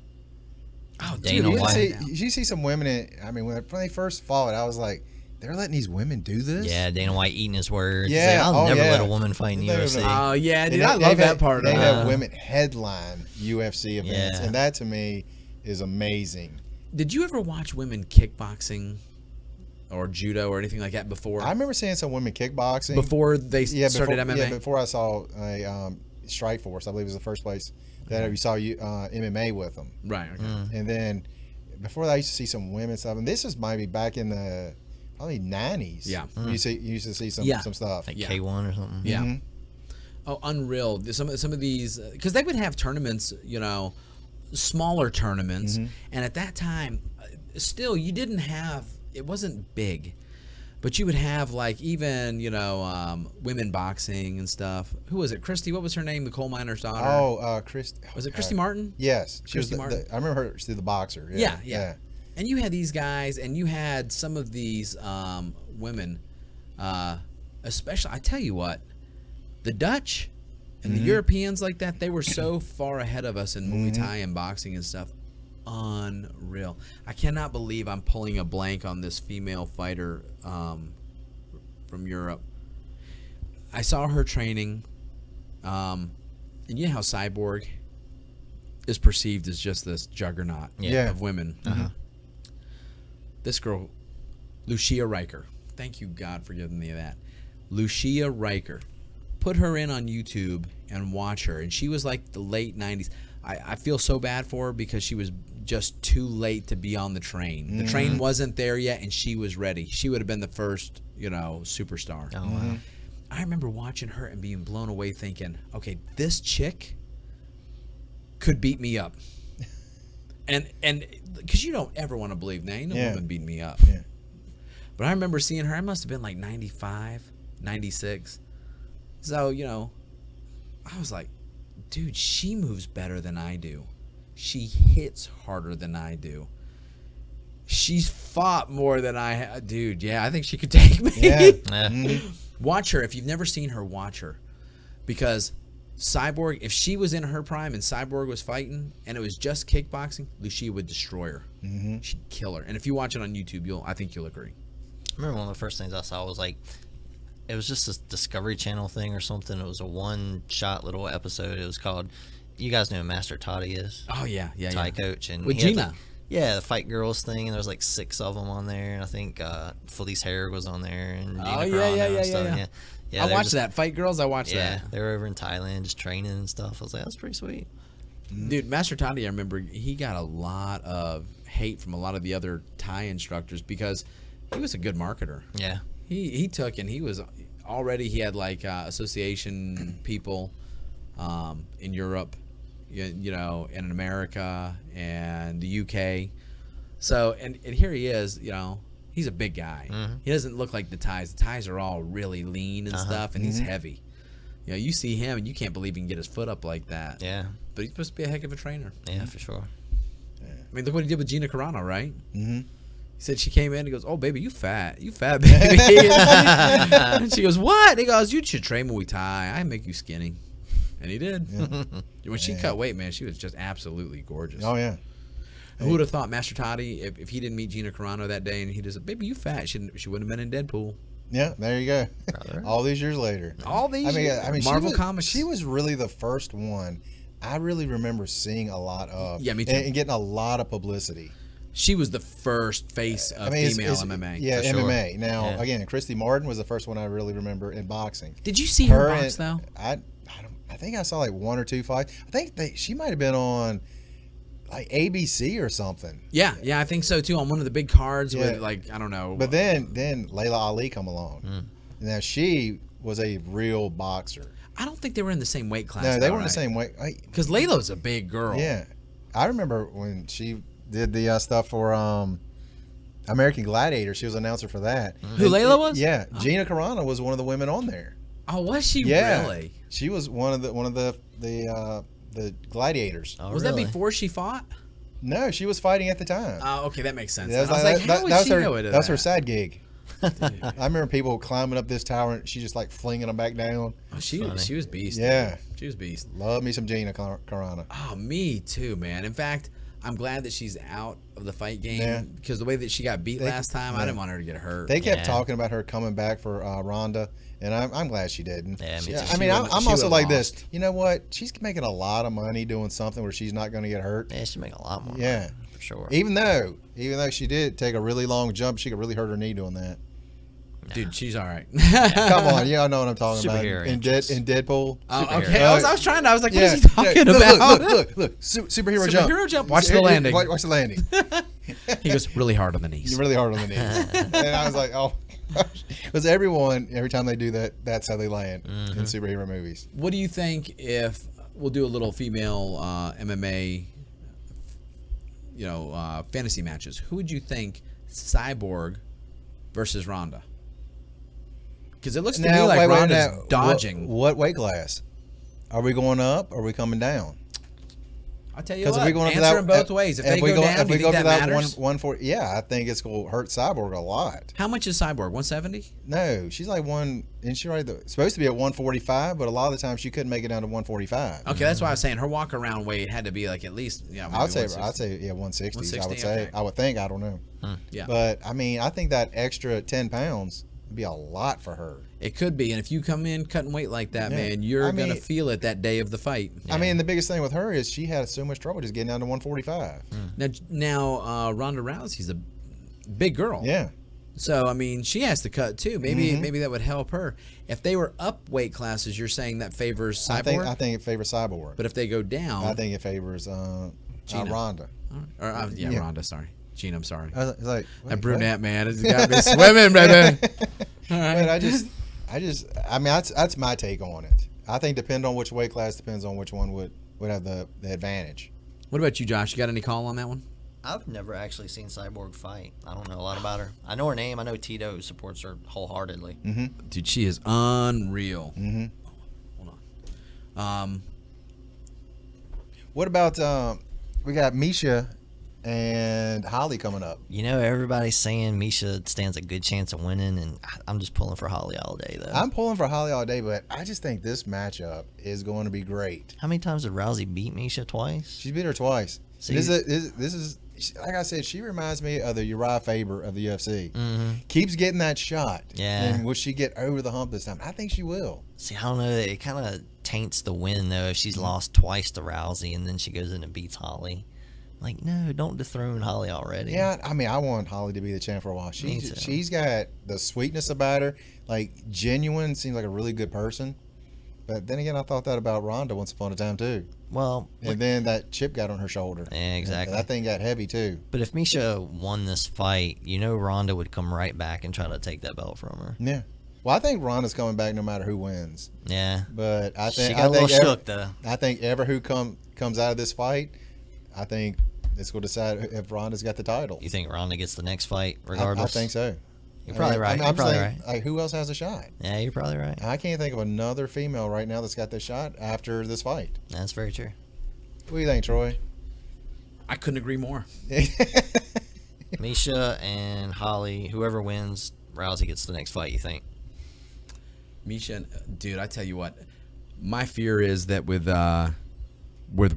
Oh, Dana dude, White. You see some women. When they first fought, I was like, they're letting these women do this. Yeah, Dana White eating his words. Yeah, I'll never yeah. let a woman fight in They UFC. Oh yeah, dude, And I love that part. They of have it. women headline UFC events, Yeah. and that to me is amazing. Did you ever watch women kickboxing or judo or anything like that before? I remember seeing some women kickboxing Before they started MMA. Yeah, before I saw a Strike Force, I believe was the first place that you saw MMA with them. Right. Okay. And then before that, I used to see some women stuff, and this is maybe back in the probably 90s. Yeah. You used to see some stuff. Like Yeah. K1 or something. Yeah. Mhm. Oh, unreal. Some of these, because they would have tournaments, smaller tournaments, and at that time, still you didn't have. It wasn't big, but you would have like even women boxing and stuff. Who was it? Christy. What was her name? The coal miner's daughter. Oh, Christy. Was it Christy Martin? Yes, she was Christy Martin? I remember her. She's the boxer. Yeah. And you had these guys, and you had some of these women, especially. I tell you what, the Dutch and the Europeans like that, they were so far ahead of us in Muay Thai and boxing and stuff. Unreal. I cannot believe I'm pulling a blank on this female fighter from Europe. I saw her training, and you know how Cyborg is perceived as just this juggernaut Yeah. of women. This girl, Lucia Riker. Thank you, God, for giving me that. Lucia Riker. Put her in on YouTube and watch her. And she was like the late 90s. I feel so bad for her because she was just too late to be on the train. The train wasn't there yet, and she was ready. She would have been the first, superstar. Oh, wow. I remember watching her and being blown away thinking, okay, this chick could beat me up. And because you don't ever want to believe, now, ain't no woman beating me up. Yeah. But I remember seeing her, I must have been like 95, 96. So, I was like, dude, she moves better than I do. She hits harder than I do. She's fought more than I have. Dude, yeah, I think she could take me. Yeah. Watch her. If you've never seen her, watch her. Because Cyborg, if she was in her prime and Cyborg was fighting and it was just kickboxing, Lucia would destroy her. She'd kill her. And if you watch it on YouTube, I think you'll agree. I remember one of the first things I saw was like, it was just this Discovery Channel thing or something. It was a one-shot little episode. It was called, you guys know who Master Toddy is? Oh, yeah. Thai coach. And With he had Gina. the Fight Girls thing, and there was like 6 of them on there. And I think Felice Herrig was on there. And Gina Carano and stuff. Yeah, I they were watched that. Fight Girls, I watched Yeah, that. they were over in Thailand just training and stuff. I was like, that's pretty sweet. Dude, Master Toddy, I remember he got a lot of hate from a lot of the other Thai instructors because he was a good marketer. Yeah. He took, and he was already, he had like association people in Europe, in America and the UK. So, and here he is, he's a big guy. He doesn't look like the Thais. The Thais are all really lean and stuff, and he's heavy. You see him, and you can't believe he can get his foot up like that. Yeah. But he's supposed to be a heck of a trainer. Yeah, for sure. I mean, look what he did with Gina Carano, right? He said she came in and he goes, "Oh, baby, you fat, baby." And she goes, "What?" He goes, "You should train Muay Thai. I make you skinny." And he did. When she cut weight, man, she was just absolutely gorgeous. Oh yeah. Who would have thought Master Toddy, if he didn't meet Gina Carano that day and he just said, "Baby, you fat," she wouldn't have been in Deadpool. Yeah, there you go. Brother. All these years later. All these years. I mean, Marvel she was, Comics. She was really the first one I really remember seeing a lot of. Yeah, me too. And getting a lot of publicity. She was the first face of female MMA. Yeah, For sure. MMA. Now, Yeah. again, Christy Martin was the first one I really remember in boxing. Did you see her box, though? I think I saw like 1 or 2 fights. I think she might have been on like ABC or something. Yeah, I think so, too, on one of the big cards Yeah. with, like, I don't know. But then Layla Ali come along. Now, she was a real boxer. I don't think they were in the same weight class. No, they were in the same way. Because Layla's a big girl. Yeah. I remember when she did the stuff for American Gladiator. She was an announcer for that. Who, Layla was? Yeah. Gina Carano was one of the women on there. Oh, was she Yeah. really? She was one of the gladiators. Oh, Was really? that before she fought? No, she was fighting at the time. Okay, that makes sense. That was I was like, like, how would that was she her, know it? that was her side gig. I remember people climbing up this tower and she just like flinging them back down. Oh, she was beast. Yeah. Dude. She was beast. Love me some Gina Carano. Oh, me too, man. In fact, I'm glad that she's out of the fight game Yeah. because the way that she got beat last time, I didn't want her to get hurt. They kept talking about her coming back for Ronda, and I'm glad she didn't. Yeah, me too. I mean, I'm she also would've like lost. this. You know what? She's making a lot of money doing something where she's not going to get hurt. Yeah, she'd make a lot more. Yeah. Money, for sure. Even though she did take a really long jump, she could really hurt her knee doing that. Dude, she's all right. Come on, y'all know what I'm talking about. Superhero In Deadpool. Oh, okay. I was trying. I was like, what Yeah. is he talking about? Look. Superhero jump. Superhero jump. Watch the landing. Watch the landing. He goes really hard on the knees. You're really hard on the knees. And I was like, oh. Because every time they do that, that's how they land in superhero movies. What do you think if we'll do a little female MMA, fantasy matches? Who would you think Cyborg versus Ronda? Because it looks to me like Ronda's dodging. What weight class? Are we going up or are we coming down? I'll tell you Because what, if we going up to answer that, them both ways. If they go down, do you think that matters? 140, yeah, I think it's going to hurt Cyborg a lot. How much is Cyborg? 170? No, she's like isn't she supposed to be at 145, but a lot of the time she couldn't make it down to 145. Okay, that's why I was saying her walk around weight had to be like at least maybe I'd say 160. 160. 160, I would say. okay. I would think. I don't know. Yeah. But I mean, I think that extra 10 pounds would be a lot for her. It could be, and if you come in cutting weight like that, Yeah. man, you're I mean, gonna feel it that day of the fight. I mean, the biggest thing with her is she had so much trouble just getting down to 145. Now Ronda Rousey's a big girl. Yeah. So I mean, she has to cut too. Maybe that would help her. If they were up weight classes, you're saying that favors Cyborg. I think it favors Cyborg. But if they go down, I think it favors Ronda. Ronda. Sorry, Gina. I'm sorry. I was like, That brunette man has got me swimming, baby. All right. But I mean, that's my take on it. I think depending on which weight class, depends on which one would have the advantage. What about you, Josh? You got any call on that one? I've never actually seen Cyborg fight. I don't know a lot about her. I know her name. I know Tito supports her wholeheartedly. Dude, she is unreal. Hold on. What about we got Misha and Holly coming up? You know, everybody's saying Misha stands a good chance of winning, and I'm just pulling for Holly all day, though. I'm pulling for Holly all day, but I just think this matchup is going to be great. How many times did Rousey beat Misha? Twice? She's beat her twice. See, This is like I said, she reminds me of the Uriah Faber of the UFC. Keeps getting that shot. Yeah. And will she get over the hump this time? I think she will. See, I don't know. It kind of taints the win, though, if she's lost twice to Rousey and then she goes in and beats Holly. Like, no, don't dethrone Holly already. Yeah, I mean, I want Holly to be the champ for a while. She's got the sweetness about her, like genuine. Seems like a really good person. But then again, I thought that about Ronda once upon a time too. Well, and then that chip got on her shoulder. Yeah, exactly. And that thing got heavy too. But if Misha won this fight, you know Ronda would come right back and try to take that belt from her. Yeah. Well, I think Ronda's coming back no matter who wins. Yeah. But I think she got a little shook though. I think who comes out of this fight, I think it's going to decide if Ronda's got the title. You think Ronda gets the next fight regardless? I think so. You're probably right. I'm You're probably saying, right. Like, who else has a shot? Yeah, you're probably right. I can't think of another female right now that's got this shot after this fight. That's very true. What do you think, Troy? I couldn't agree more. Misha and Holly, whoever wins, Rousey gets the next fight, you think? Misha, dude, I tell you what, my fear is that with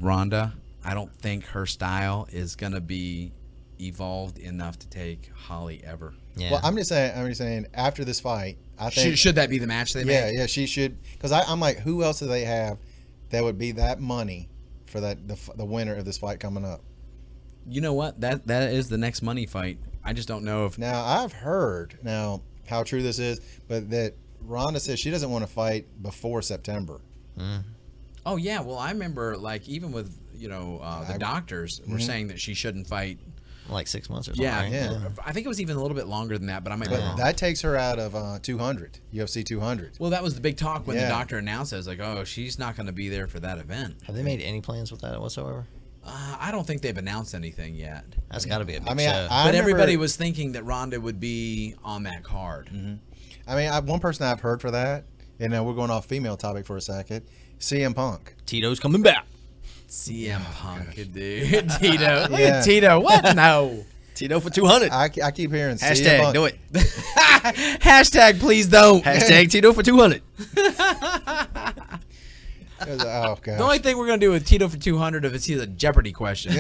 Ronda, I don't think her style is gonna be evolved enough to take Holly ever. Yeah. Well, I'm just saying after this fight, I think should that be the match they make? Yeah, she should. Because I'm like, who else do they have that would be that money for the winner of this fight coming up? You know what? That is the next money fight. I just don't know if. Now I've heard how true this is, but that Ronda says she doesn't want to fight before September. Oh yeah, well I remember like even with the doctors were saying that she shouldn't fight. Like 6 months or something. Yeah, right? yeah. I think it was even a little bit longer than that, but I might be wrong. That takes her out of 200, UFC 200. Well, that was the big talk when the doctor announced it. I was like, oh, she's not going to be there for that event. Have they made any plans with that whatsoever? I don't think they've announced anything yet. That's got to be a big I mean, show. But everybody was thinking that Ronda would be on that card. I mean, one person I've heard for that, and we're going off female topic for a second, CM Punk. Tito's coming back. CM Punk, dude. Tito. Look at Tito. What? No. Tito for 200. I keep hearing CM Hashtag Punk. do it. Hashtag please don't. Hashtag Tito for 200. Oh gosh. The only thing we're gonna do with Tito for 200 if it's a Jeopardy question.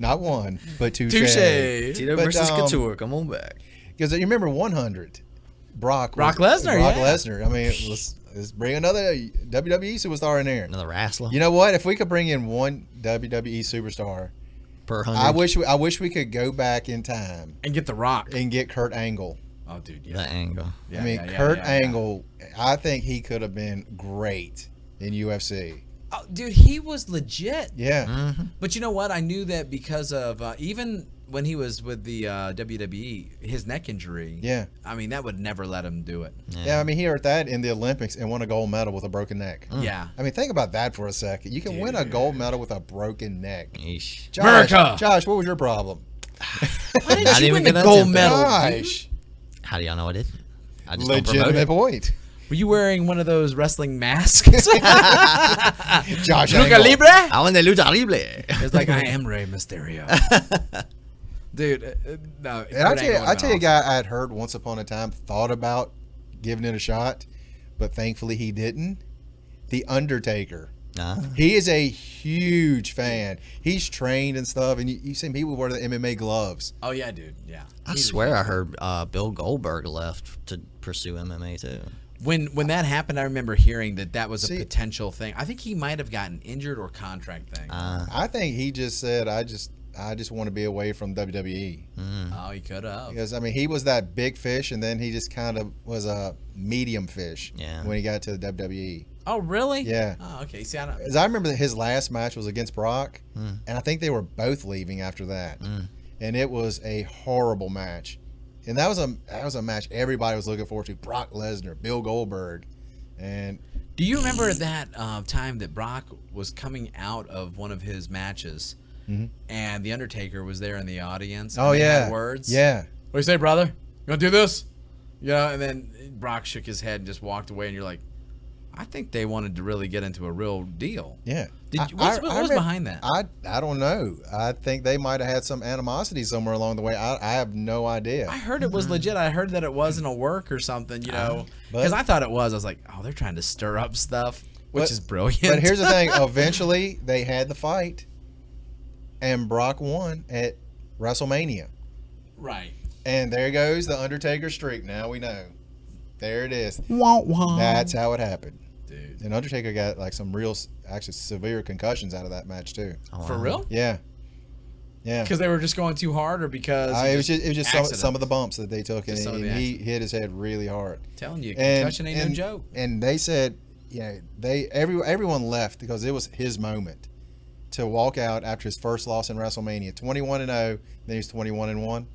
Not one, but two. Touche. Tito But, versus Couture. Come on back. Because you remember 100, Brock Lesnar. Brock Yeah. Lesnar. I mean, let's bring another WWE superstar in there. Another wrestler You know what? If we could bring in one WWE superstar, per 100. I wish we could go back in time And get the Rock. and get Kurt Angle. Oh, dude. The Yeah. angle. Yeah, I mean, yeah, yeah, Kurt yeah, yeah. Angle. I think he could have been great in UFC. Oh, dude, he was legit. Yeah. Mm-hmm. But you know what? I knew that because of even when he was with the WWE, his neck injury. Yeah. I mean, that would never let him do it. Yeah. I mean, he earned that in the Olympics and won a gold medal with a broken neck. Yeah. I mean, think about that for a second. You can win a gold medal with a broken neck. Yeesh. Josh, America! Josh, what was your problem? Why didn't Not you even win the gonna gold attempt medal? Gosh. How do y'all know I did? I just don't promote Legitimate it. point. Were you wearing one of those wrestling masks? Josh Lucha Angle. Libre? I won the lucha libre. It's like, I am Rey Mysterio. Dude, no. And I tell you a guy I had heard once upon a time thought about giving it a shot, but thankfully he didn't. The Undertaker. He is a huge fan. He's trained and stuff, and you see people wear the MMA gloves. Oh, yeah, dude. Yeah. I swear I heard Bill Goldberg left to pursue MMA too. When that happened, I remember hearing that was a See- potential thing. I think he might have gotten injured or contract thing. I think he just said, I just want to be away from WWE. Oh, he could have. Because, I mean, he was that big fish, and then he just kind of was a medium fish when he got to the WWE. Oh, really? Yeah. Oh, okay. See, I don't. As I remember that his last match was against Brock, and I think they were both leaving after that. And it was a horrible match. And that was a match everybody was looking forward to. Brock Lesnar, Bill Goldberg. And Do you remember that time that Brock was coming out of one of his matches, and the Undertaker was there in the audience? And oh they yeah. had words. Yeah. What do you say, brother? You gonna do this? Yeah. And then Brock shook his head and just walked away. And you're like, I think they wanted to really get into a real deal. Yeah. What was behind that? I don't know. I think they might have had some animosity somewhere along the way. I have no idea. I heard it was legit. I heard that it wasn't a work or something, you know, because I thought it was. I was like, oh, they're trying to stir up stuff, which is brilliant. But here's the thing. Eventually, they had the fight, and Brock won at WrestleMania. Right. And there goes the Undertaker streak. Now we know. There it is. Wah, wah. That's how it happened. Dude. And Undertaker got like some real, actually severe concussions out of that match too. For real? Yeah. Yeah. Because they were just going too hard, or because It was just accident? some of the bumps that they took, and, Just some of the and he hit his head really hard. Telling you, And- concussion ain't no joke. And they said, everyone left because it was his moment to walk out after his first loss in WrestleMania, 21-0. Then he was 21-1.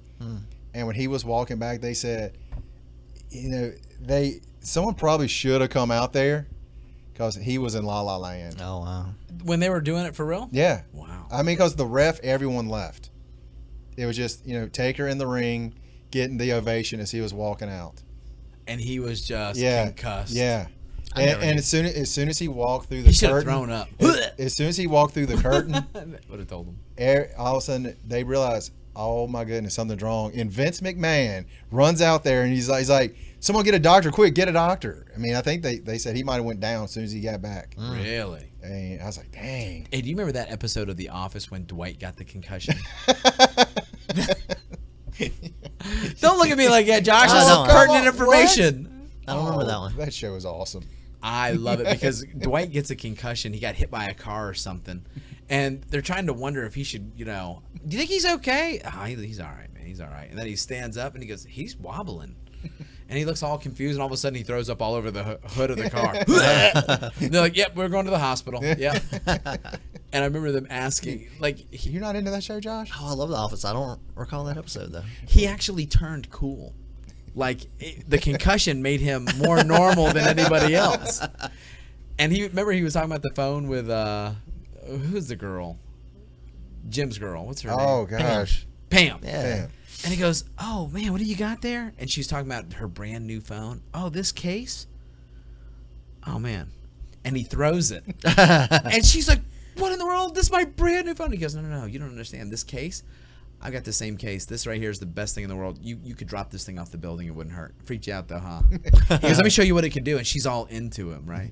And when he was walking back, they said, someone probably should have come out there because he was in La La Land. Oh wow. When they were doing it for real? Yeah. Wow. I mean, because the ref, everyone left. It was just, Taker in the ring, getting the ovation as he was walking out. And he was just concussed. Yeah. And as soon as he walked through the He should have curtain, thrown up. as soon as he walked through the curtain, Would have told him. all of a sudden they realized, oh my goodness, something's wrong. And Vince McMahon runs out there and he's like, someone get a doctor, quick, get a doctor. I mean, I think they said he might have went down as soon as he got back. Really? And I was like, dang. Hey, do you remember that episode of The Office when Dwight got the concussion? Don't look at me like that, Josh. This don't. is pertinent What? information. I don't remember that one. That show was awesome. I love it because Dwight gets a concussion. He got hit by a car or something. And they're trying to wonder if he should, do you think he's okay? Oh, he's all right, man. He's all right. And then he stands up and he goes, he's wobbling. And he looks all confused, and all of a sudden he throws up all over the hood of the car. And they're like, yep, we're going to the hospital. Yep. And I remember them asking, You're not into that show, Josh? Oh, I love The Office. I don't recall that episode though. he actually turned cool. The concussion made him more normal than anybody else. And he was talking about the phone with who's the girl? Jim's girl. What's her name? Oh, gosh. Pam. Yeah. Damn. And he goes, oh man, what do you got there? And she's talking about her brand new phone. Oh, this case? Oh man. And he throws it. And she's like, what in the world? This is my brand new phone. He goes, no, you don't understand. This case, I got the same case. This right here is the best thing in the world. You could drop this thing off the building. It wouldn't hurt. Freaked you out though, huh? He goes, let me show you what it can do. And she's all into him, right?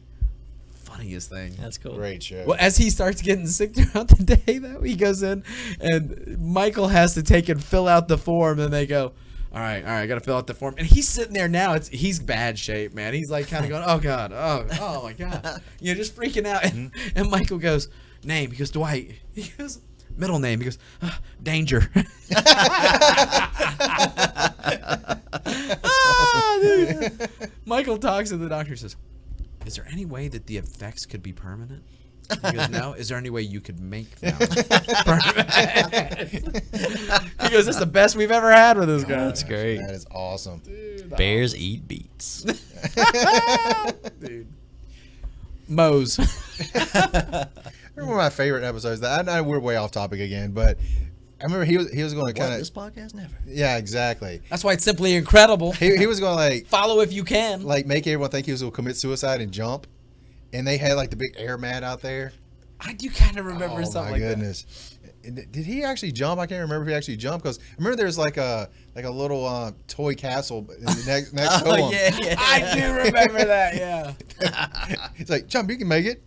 Funniest thing. That's cool. Great show. Well, as he starts getting sick throughout the day, though, he goes in and Michael has to take and fill out the form. And they go, all right, I got to fill out the form. And he's sitting there now. He's bad shape, man. He's like kind of going, oh, God. Oh, my God. You know, just freaking out. And Michael goes, name. He goes, Dwight. He goes, middle name. He goes, Danger. Dude. Michael talks to the doctor and says, is there any way that the effects could be permanent? He goes, no. Is there any way you could make them permanent? He goes, that's the best we've ever had with this guy. That's great. That is awesome. Dude, Bears eat beets. dude. Moe's. Remember one of my favorite episodes. I know we're way off topic again, but I remember he was going to kind This of. podcast never. Yeah, exactly. That's why it's simply incredible. He was going to Follow if you can. make everyone think he was going to commit suicide and jump, and they had like the big air mat out there. I do kind of remember something like goodness. Did he actually jump? I can't remember if he actually jumped because I remember there's like a little toy castle in the next that. to him. Oh, yeah. I do remember that, yeah. He's like, jump, you can make it.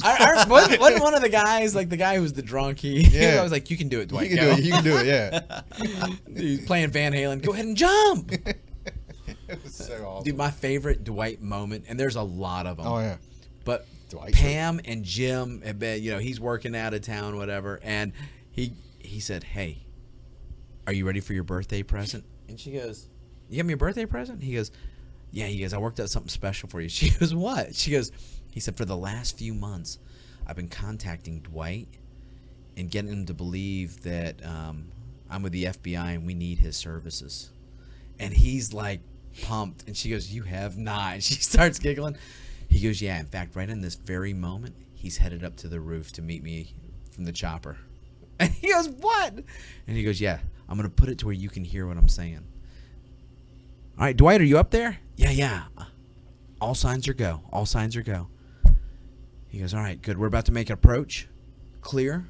Wasn't one of the guys, like the guy who was the drunk, he Yeah. was like, you can do it, Dwight. You can do it. You can do it. Yeah. He's playing Van Halen. Go ahead and jump. It was so awesome. Dude, my favorite Dwight moment, and there's a lot of them. Oh yeah. But Dwight Pam and Jim have been, he's working out of town, whatever, and he said, hey, are you ready for your birthday present? And she goes, you got me a birthday present? He goes, yeah. He goes, I worked out something special for you. She goes, what? She goes, he said, for the last few months, I've been contacting Dwight and getting him to believe that I'm with the FBI and we need his services. And he's like pumped. And she goes, you have not. And she starts giggling. He goes, yeah, in fact, right in this very moment, he's headed up to the roof to meet me from the chopper. And he goes, what? And he goes, yeah, I'm going to put it to where you can hear what I'm saying. All right, Dwight, are you up there? Yeah. All signs are go. All signs are go. He goes, all right, good. We're about to make an approach. Clear.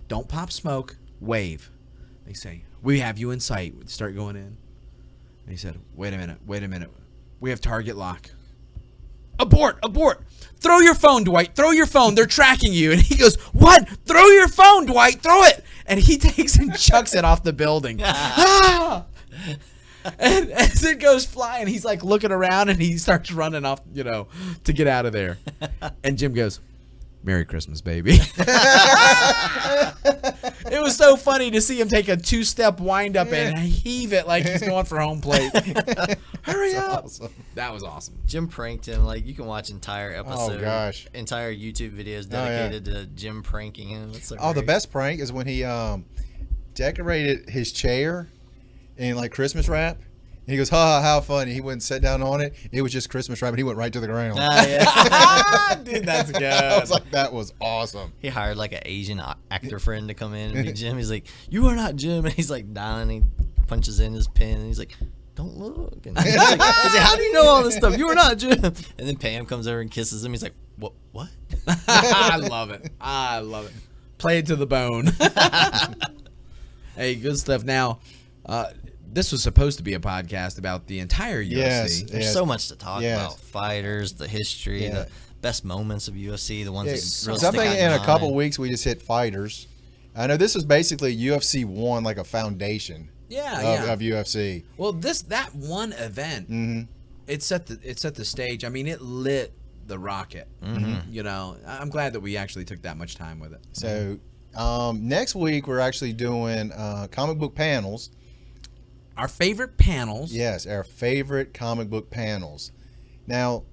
Don't pop smoke. Wave. They say, we have you in sight. We start going in. And he said, wait a minute. We have target lock. Abort. Throw your phone, Dwight. Throw your phone. They're tracking you. And he goes, what? Throw your phone, Dwight. Throw it. And he takes and chucks it off the building. Ah! And as it goes flying, he's like looking around and he starts running off, to get out of there. And Jim goes, Merry Christmas, baby. It was so funny to see him take a 2-step wind up and heave it like he's going for home plate. Hurry up. Awesome. That was awesome. Jim pranked him. Like, you can watch entire episodes. Oh, gosh. Entire YouTube videos dedicated to Jim pranking him. It's so The great. best prank is when he decorated his chair in like Christmas wrap. And he goes, ha, how funny. He went and sat down on it. It was just Christmas wrap, and he went right to the ground. Yeah. Dude, that's good. I was like, that was awesome. He hired like an Asian actor friend to come in and be Jim. He's like, you are not Jim. And he's like dying. He punches in his pen and he's like, don't look. And he's like, how do you know all this stuff? You are not Jim. And then Pam comes over and kisses him. He's like, what? I love it. Play it to the bone. Hey, good stuff. Now, this was supposed to be a podcast about the entire UFC. Yes. There's so much to talk Yes. about. Fighters, the history, Yeah. the best moments of UFC, the ones that really Something stick out in a your couple mind. weeks we just hit fighters. I know this was basically UFC 1, like a foundation of UFC. Well, that one event, it set the stage. I mean, it lit the rocket. I'm glad that we actually took that much time with it. So next week we're actually doing comic book panels. Our favorite panels. Yes, our favorite comic book panels. Now,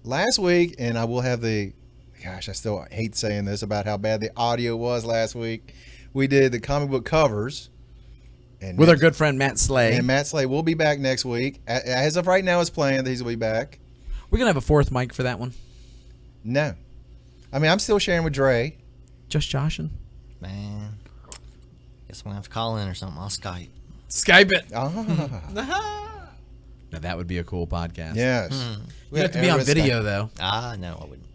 last week, and I will have gosh, I still hate saying this about how bad the audio was last week. We did the comic book covers. And With our good friend Matt Slay. And Matt Slay will be back next week. As of right now, it's planned that he's going to be back. We're going to have a fourth mic for that one. No. I mean, I'm still sharing with Dre. Just joshing. Man, guess we'll have to call in or something. I'll Skype. Skype it. Ah. Now, that would be a cool podcast. Yes. You have to be on video, though. No, I wouldn't.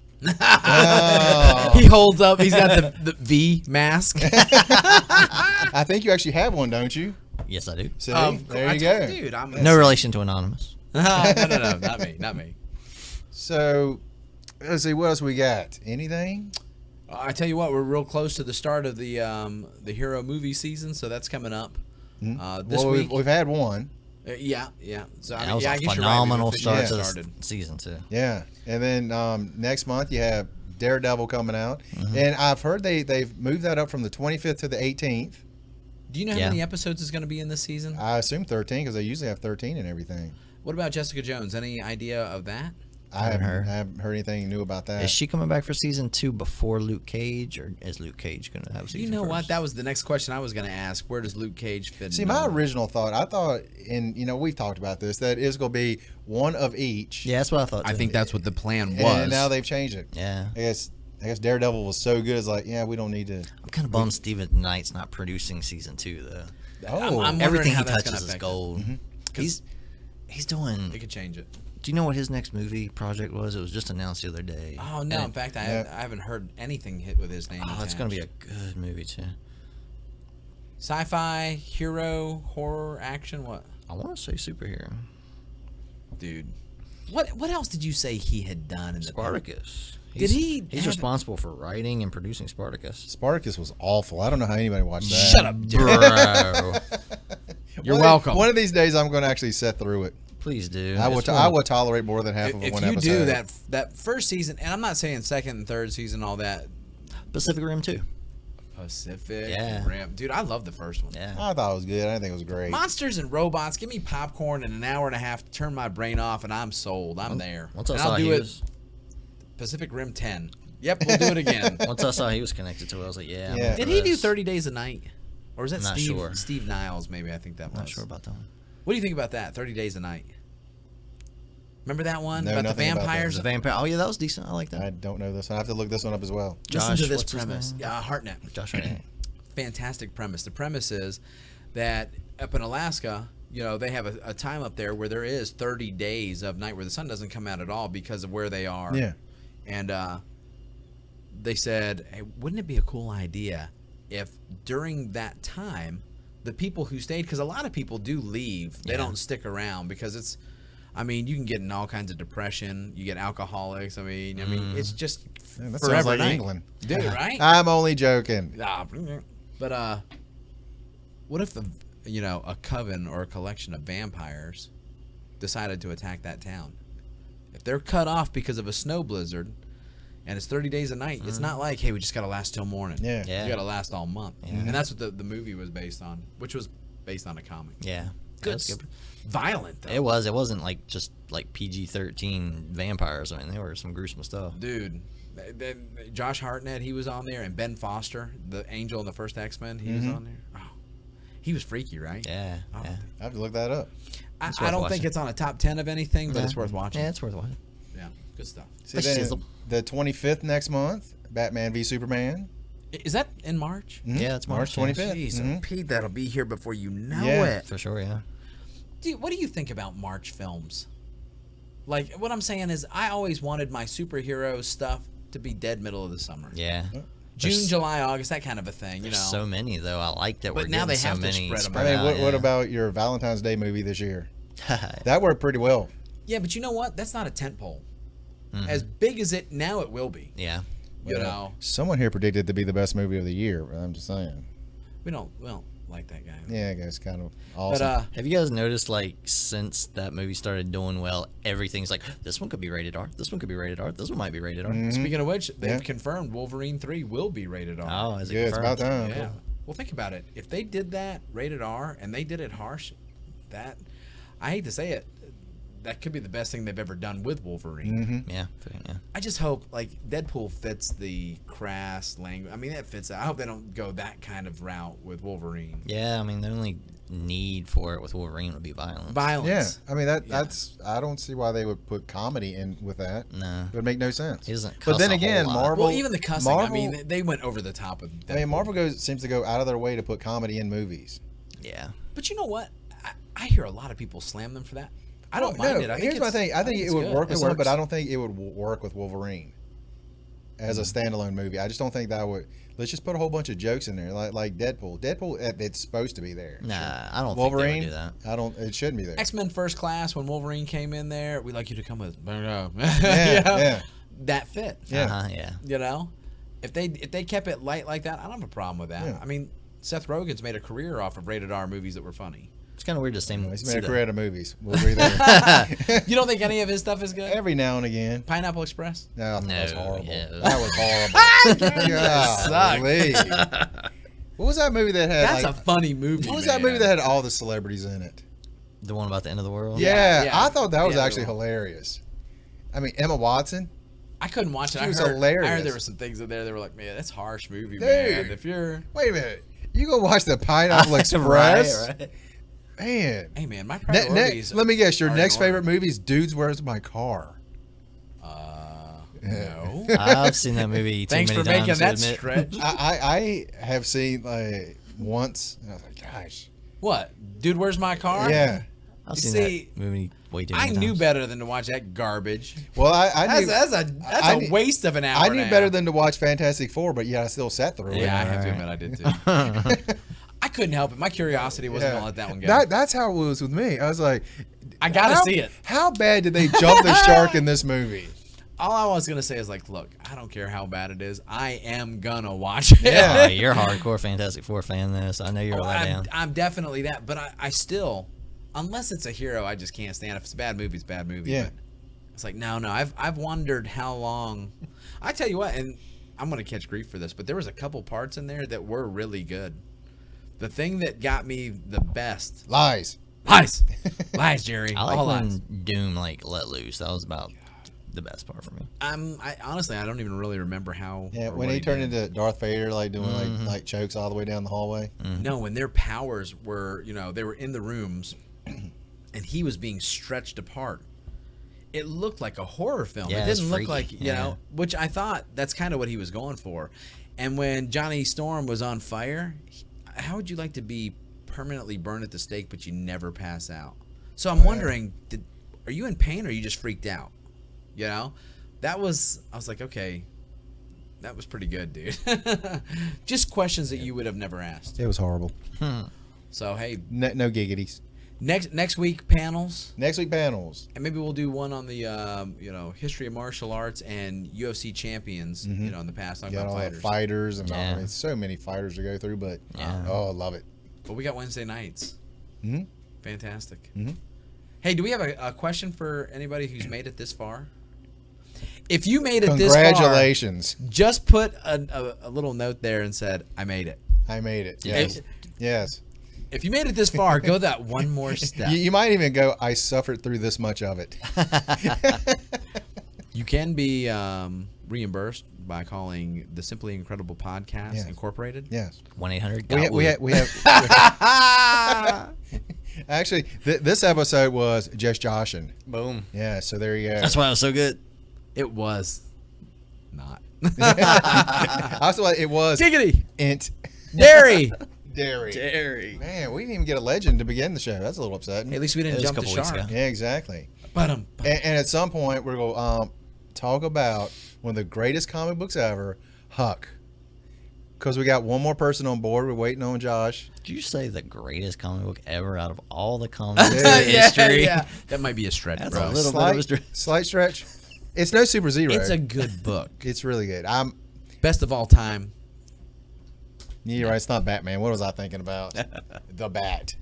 Oh. He holds up. He's got the V mask. I think you actually have one, don't you? Yes, I do. See, Of there course, you go. dude. I'm No relation to Anonymous. no, not me. So, let's see, what else we got? Anything? I tell you what, we're real close to the start of the hero movie season, so that's coming up this Well, week. we've had one. Yeah. So That was I a guess phenomenal you're right. start to Started. the season too. Yeah, and then next month you have Daredevil coming out, and I've heard they've moved that up from the 25th to the 18th. Do you know how Yeah. many episodes is going to be in this season? I assume 13 because they usually have 13 and everything. What about Jessica Jones? Any idea of that? I Haven't heard. haven't heard anything new about that. Is she coming back for season 2 before Luke Cage, or is Luke Cage going to have season? You know what? first? That was the next question I was going to ask. Where does Luke Cage fit? See, in my all? original thought, I thought, and we've talked about this, that it's going to be one of each. Yeah, that's what I thought. I too. think that's what the plan was. And now they've changed it. Yeah, I guess Daredevil was so good. It's like, yeah, we don't need to. I'm kind of bummed Steven Knight's not producing season 2 though. Oh, I'm wondering Everything how he that's touches gonna is affect gold. He's doing. It could change it. Do you know what his next movie project was? It was just announced the other day. Oh no! And In fact, I Yeah. haven't heard anything hit with his name. it's going to be attached. a good movie too. Sci-fi, hero, horror, action. What, I want to say superhero. dude? What else did you say he had done in the Spartacus. Did he He's have- responsible for writing and producing Spartacus. Spartacus was awful. I don't know how anybody watched that. Shut up, Bro, You're welcome. One of these days, I'm going to actually sit through it. please do. I It's would. one I of- would tolerate more than half of If one you episode. do that first season, and I'm not saying second and third season, all that. Pacific Rim 2. Pacific Yeah. Rim, dude, I love the first one. Yeah. I thought it was good. I didn't think it was great. Monsters and robots. Give me popcorn and an hour and a half to turn my brain off, and I'm sold. I'm there. Once I and saw I'll he do it. was, Pacific Rim 10. Yep, we'll do it again. once I saw he was connected to it, I was like, yeah. I'm Yeah. in Did for he do this. 30 Days a Night? Or was that Not Steve? sure. Steve Niles, maybe. I think that was. Not sure about that one. What do you think about that? 30 Days a Night. Remember that one No, about the nothing about that. vampires? The vampire. Oh yeah, that was decent. I like that. I don't know this one. I have to look this one up as well. Listen to Josh, this what's his premise. name? Yeah, Hartnett. Josh Hartnett. Fantastic premise. The premise is that up in Alaska, they have a time up there where there is 30 days of night where the sun doesn't come out at all because of where they are. Yeah. And they said, hey, wouldn't it be a cool idea if during that time, the people who stayed, because a lot of people do leave, they Yeah. don't stick around because it's, you can get in all kinds of depression. You get alcoholics. It's just Man, that forever sounds like night. England. Dude, right? I'm only joking. But what if a coven or a collection of vampires decided to attack that town? If they're cut off because of a snow blizzard and it's 30 days a night, it's not like, hey, we just got to last till morning. Yeah. Yeah. You got to last all month. And that's what the movie was based on, which was based on a comic. Yeah. Good. That's good. Violent, though. It was. It wasn't like just like PG-13 vampires. I mean, they were some gruesome stuff. Dude. Then Josh Hartnett, he was on there, and Ben Foster, the angel in the first X-Men, he was on there. Oh, he was freaky, right? Yeah. Oh. Yeah. I have to look that up. I worth don't think watching. it's on a top 10 of anything, but Yeah. it's worth watching. Yeah, it's worth watching. Yeah, good stuff. See, The then shizzle. the 25th next month, Batman v Superman. Is that in March? Yeah, it's March, March yeah. 25th. Jeez, Mhm. Pete, that'll be here before you know Yeah. it. For sure. Yeah. Dude, what do you think about March films? Like, what I'm saying is, I always wanted my superhero stuff to be dead middle of the summer. Yeah. June, There's- July, August, that kind of a thing, There's so many though. I like that But we're now getting they so have to many spread 'em spread I mean, out, what yeah. about your Valentine's Day movie this year? That worked pretty well. Yeah, but you know what? That's not a tentpole. Mm-hmm. As big as it now, it will be. Yeah. You know, Someone here predicted it to be the best movie of the year. But I'm just saying. we don't like that guy. Yeah, I guess kind of awesome. But Have you guys noticed, like, since that movie started doing well, everything's like, this one could be rated R. This one could be rated R. This one might be rated R. speaking of which, they've Yeah. confirmed Wolverine 3 will be rated R. Oh, is it yeah, it's about confirmed? time. Yeah. Well, think about it. If they did that rated R and they did it harsh, that, I hate to say it, that could be the best thing they've ever done with Wolverine. Yeah. Yeah. I just hope, like, Deadpool fits the crass language. I mean, that fits. I hope they don't go that kind of route with Wolverine. Yeah, I mean, the only need for it with Wolverine would be violence. Violence. Yeah, I mean that's. I don't see why they would put comedy in with that. No. It would make no sense. He doesn't But cuss then a again, whole lot. Marvel. Well, even the cussing. Marvel, I mean, they went over the top of Deadpool. I mean, Marvel seems to go out of their way to put comedy in movies. Yeah. But you know what? I hear a lot of people slam them for that. I don't mind it. I think Here's my it's- thing. I think it it's would good. work with It some, but works. I don't think it would work with Wolverine. as a standalone movie. I just don't think that would. Let's just put a whole bunch of jokes in there, like Deadpool. Deadpool, it's supposed to be there. Nah, I don't Wolverine, think they would do that. I don't. It shouldn't be there. X-Men First Class, when Wolverine came in there, we'd like you to come with. Yeah, yeah. That fit. Yeah. Yeah. You know, if they kept it light like that, I don't have a problem with that. Yeah. I mean, Seth Rogen's made a career off of rated R movies that were funny. It's kind of weird to see him. He's see made a that. career out of movies. We'll be there You don't think any of his stuff is good? every now and again. Pineapple Express? No, that was No, horrible. yeah. That was horrible. Golly. What was that movie that had? That's like, a funny movie. what was that movie that had all the celebrities in it? The one about the end of the world. Yeah, yeah. I thought that was Yeah, actually the one. hilarious. I mean, Emma Watson. I couldn't watch it. She I was heard, I hilarious. heard there were some things in there that were like, man, that's a harsh movie, Dude. man. If you're, Wait a minute. You go watch the Pineapple Express? Right. hey Man. man, my Ne- priorities. let me guess. Your are next in order. favorite movie is Dudes, Where's My Car? No. I've seen that movie too Thanks many for making times to that admit. stretch. I have seen like once. And I was like, gosh. What, dude? Where's my car? Yeah. I've You seen see, that movie way too I many knew times. better than to watch that garbage. Well, I knew. That's I a knew- waste of an hour. I and knew a better half. than to watch Fantastic Four, but yeah, I still sat through it. Yeah, I have to Alright. admit I did too. I couldn't help it. My curiosity wasn't Yeah. gonna let that one go. That's how it was with me. I was like, I gotta how- see it. How bad did they jump the shark in this movie? All I was gonna say is like, look, I don't care how bad it is. I am gonna watch it. Yeah. Oh, you're a hardcore Fantastic Four fan, though, so I know you're Oh, let down. I'm definitely that, but I still, unless it's a hero, I just can't stand. If it's a bad movie, it's a bad movie. Yeah. But it's like no. I've wondered how long. I tell you what, and I'm gonna catch grief for this, but there was a couple parts in there that were really good. The thing that got me the best, Lies. lies, Jerry. I like All when lies. Doom let loose. That was about the best part for me. I honestly, I don't even really remember how. Yeah, or when what he turned did. into Darth Vader, like doing like chokes all the way down the hallway. No, when their powers were, they were in the rooms, and he was being stretched apart. It looked like a horror film. Yeah, it it's didn't look freaky. like, Yeah. which I thought that's kind of what he was going for. And when Johnny Storm was on fire, how would you like to be permanently burned at the stake, but you never pass out? So I'm wondering, are you in pain or are you just freaked out? I was like, okay, that was pretty good, dude. Just questions that you would have never asked. It was horrible. So, hey, No giggities. next week, panels. Next week panels. And maybe we'll do one on the history of martial arts and UFC champions, in the past, talking Got about all the fighters. fighters and Yeah. all. It's so many fighters to go through, but Yeah. oh, I love it. But we got Wednesday nights. Mhm. Fantastic. Mhm. Hey, do we have a question for anybody who's made it this far? If you made it this far, Congratulations. just put a little note there and said, I made it. I made it. Yeah. Yes. Yes. If you made it this far, go that one more step. You might even go, I suffered through this much of it. You can be reimbursed by calling the Simply Incredible Podcast Yes. Incorporated. Yes. 1-800 We have actually, this episode was just joshing. Boom. Yeah, so there you go. That's why it was so good. It was not. Also, it was Giggity! int Dairy! dairy. Dairy. Man, we didn't even get a legend to begin the show. That's a little upsetting. At least we didn't It was jump a the couple weeks shark. ago. Yeah, exactly. But And at some point, we're going to talk about one of the greatest comic books ever, Huck. Because we got one more person on board. We're waiting on Josh. Did you say the greatest comic book ever out of all the comics in Yeah, history? That might be a stretch, That's bro. a little bit of a Slight, stretch. slight stretch. It's no Super Zero. It's a good book. It's really good. Best of all time. You're right. It's not Batman. What was I thinking about? The Bat.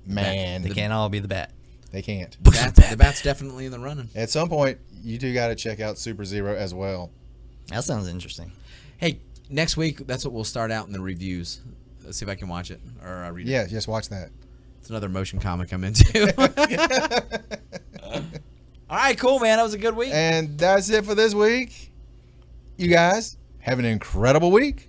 Man, They can't all be the bat. they can't. The bat's definitely in the running. At some point, you two got to check out Super Zero as well. That sounds interesting. Hey, next week, that's what we'll start out in the reviews. Let's see if I can watch it or read it. Yeah, just watch that. It's another motion comic I'm into. All right, cool, man. That was a good week. And that's it for this week. You guys have an incredible week.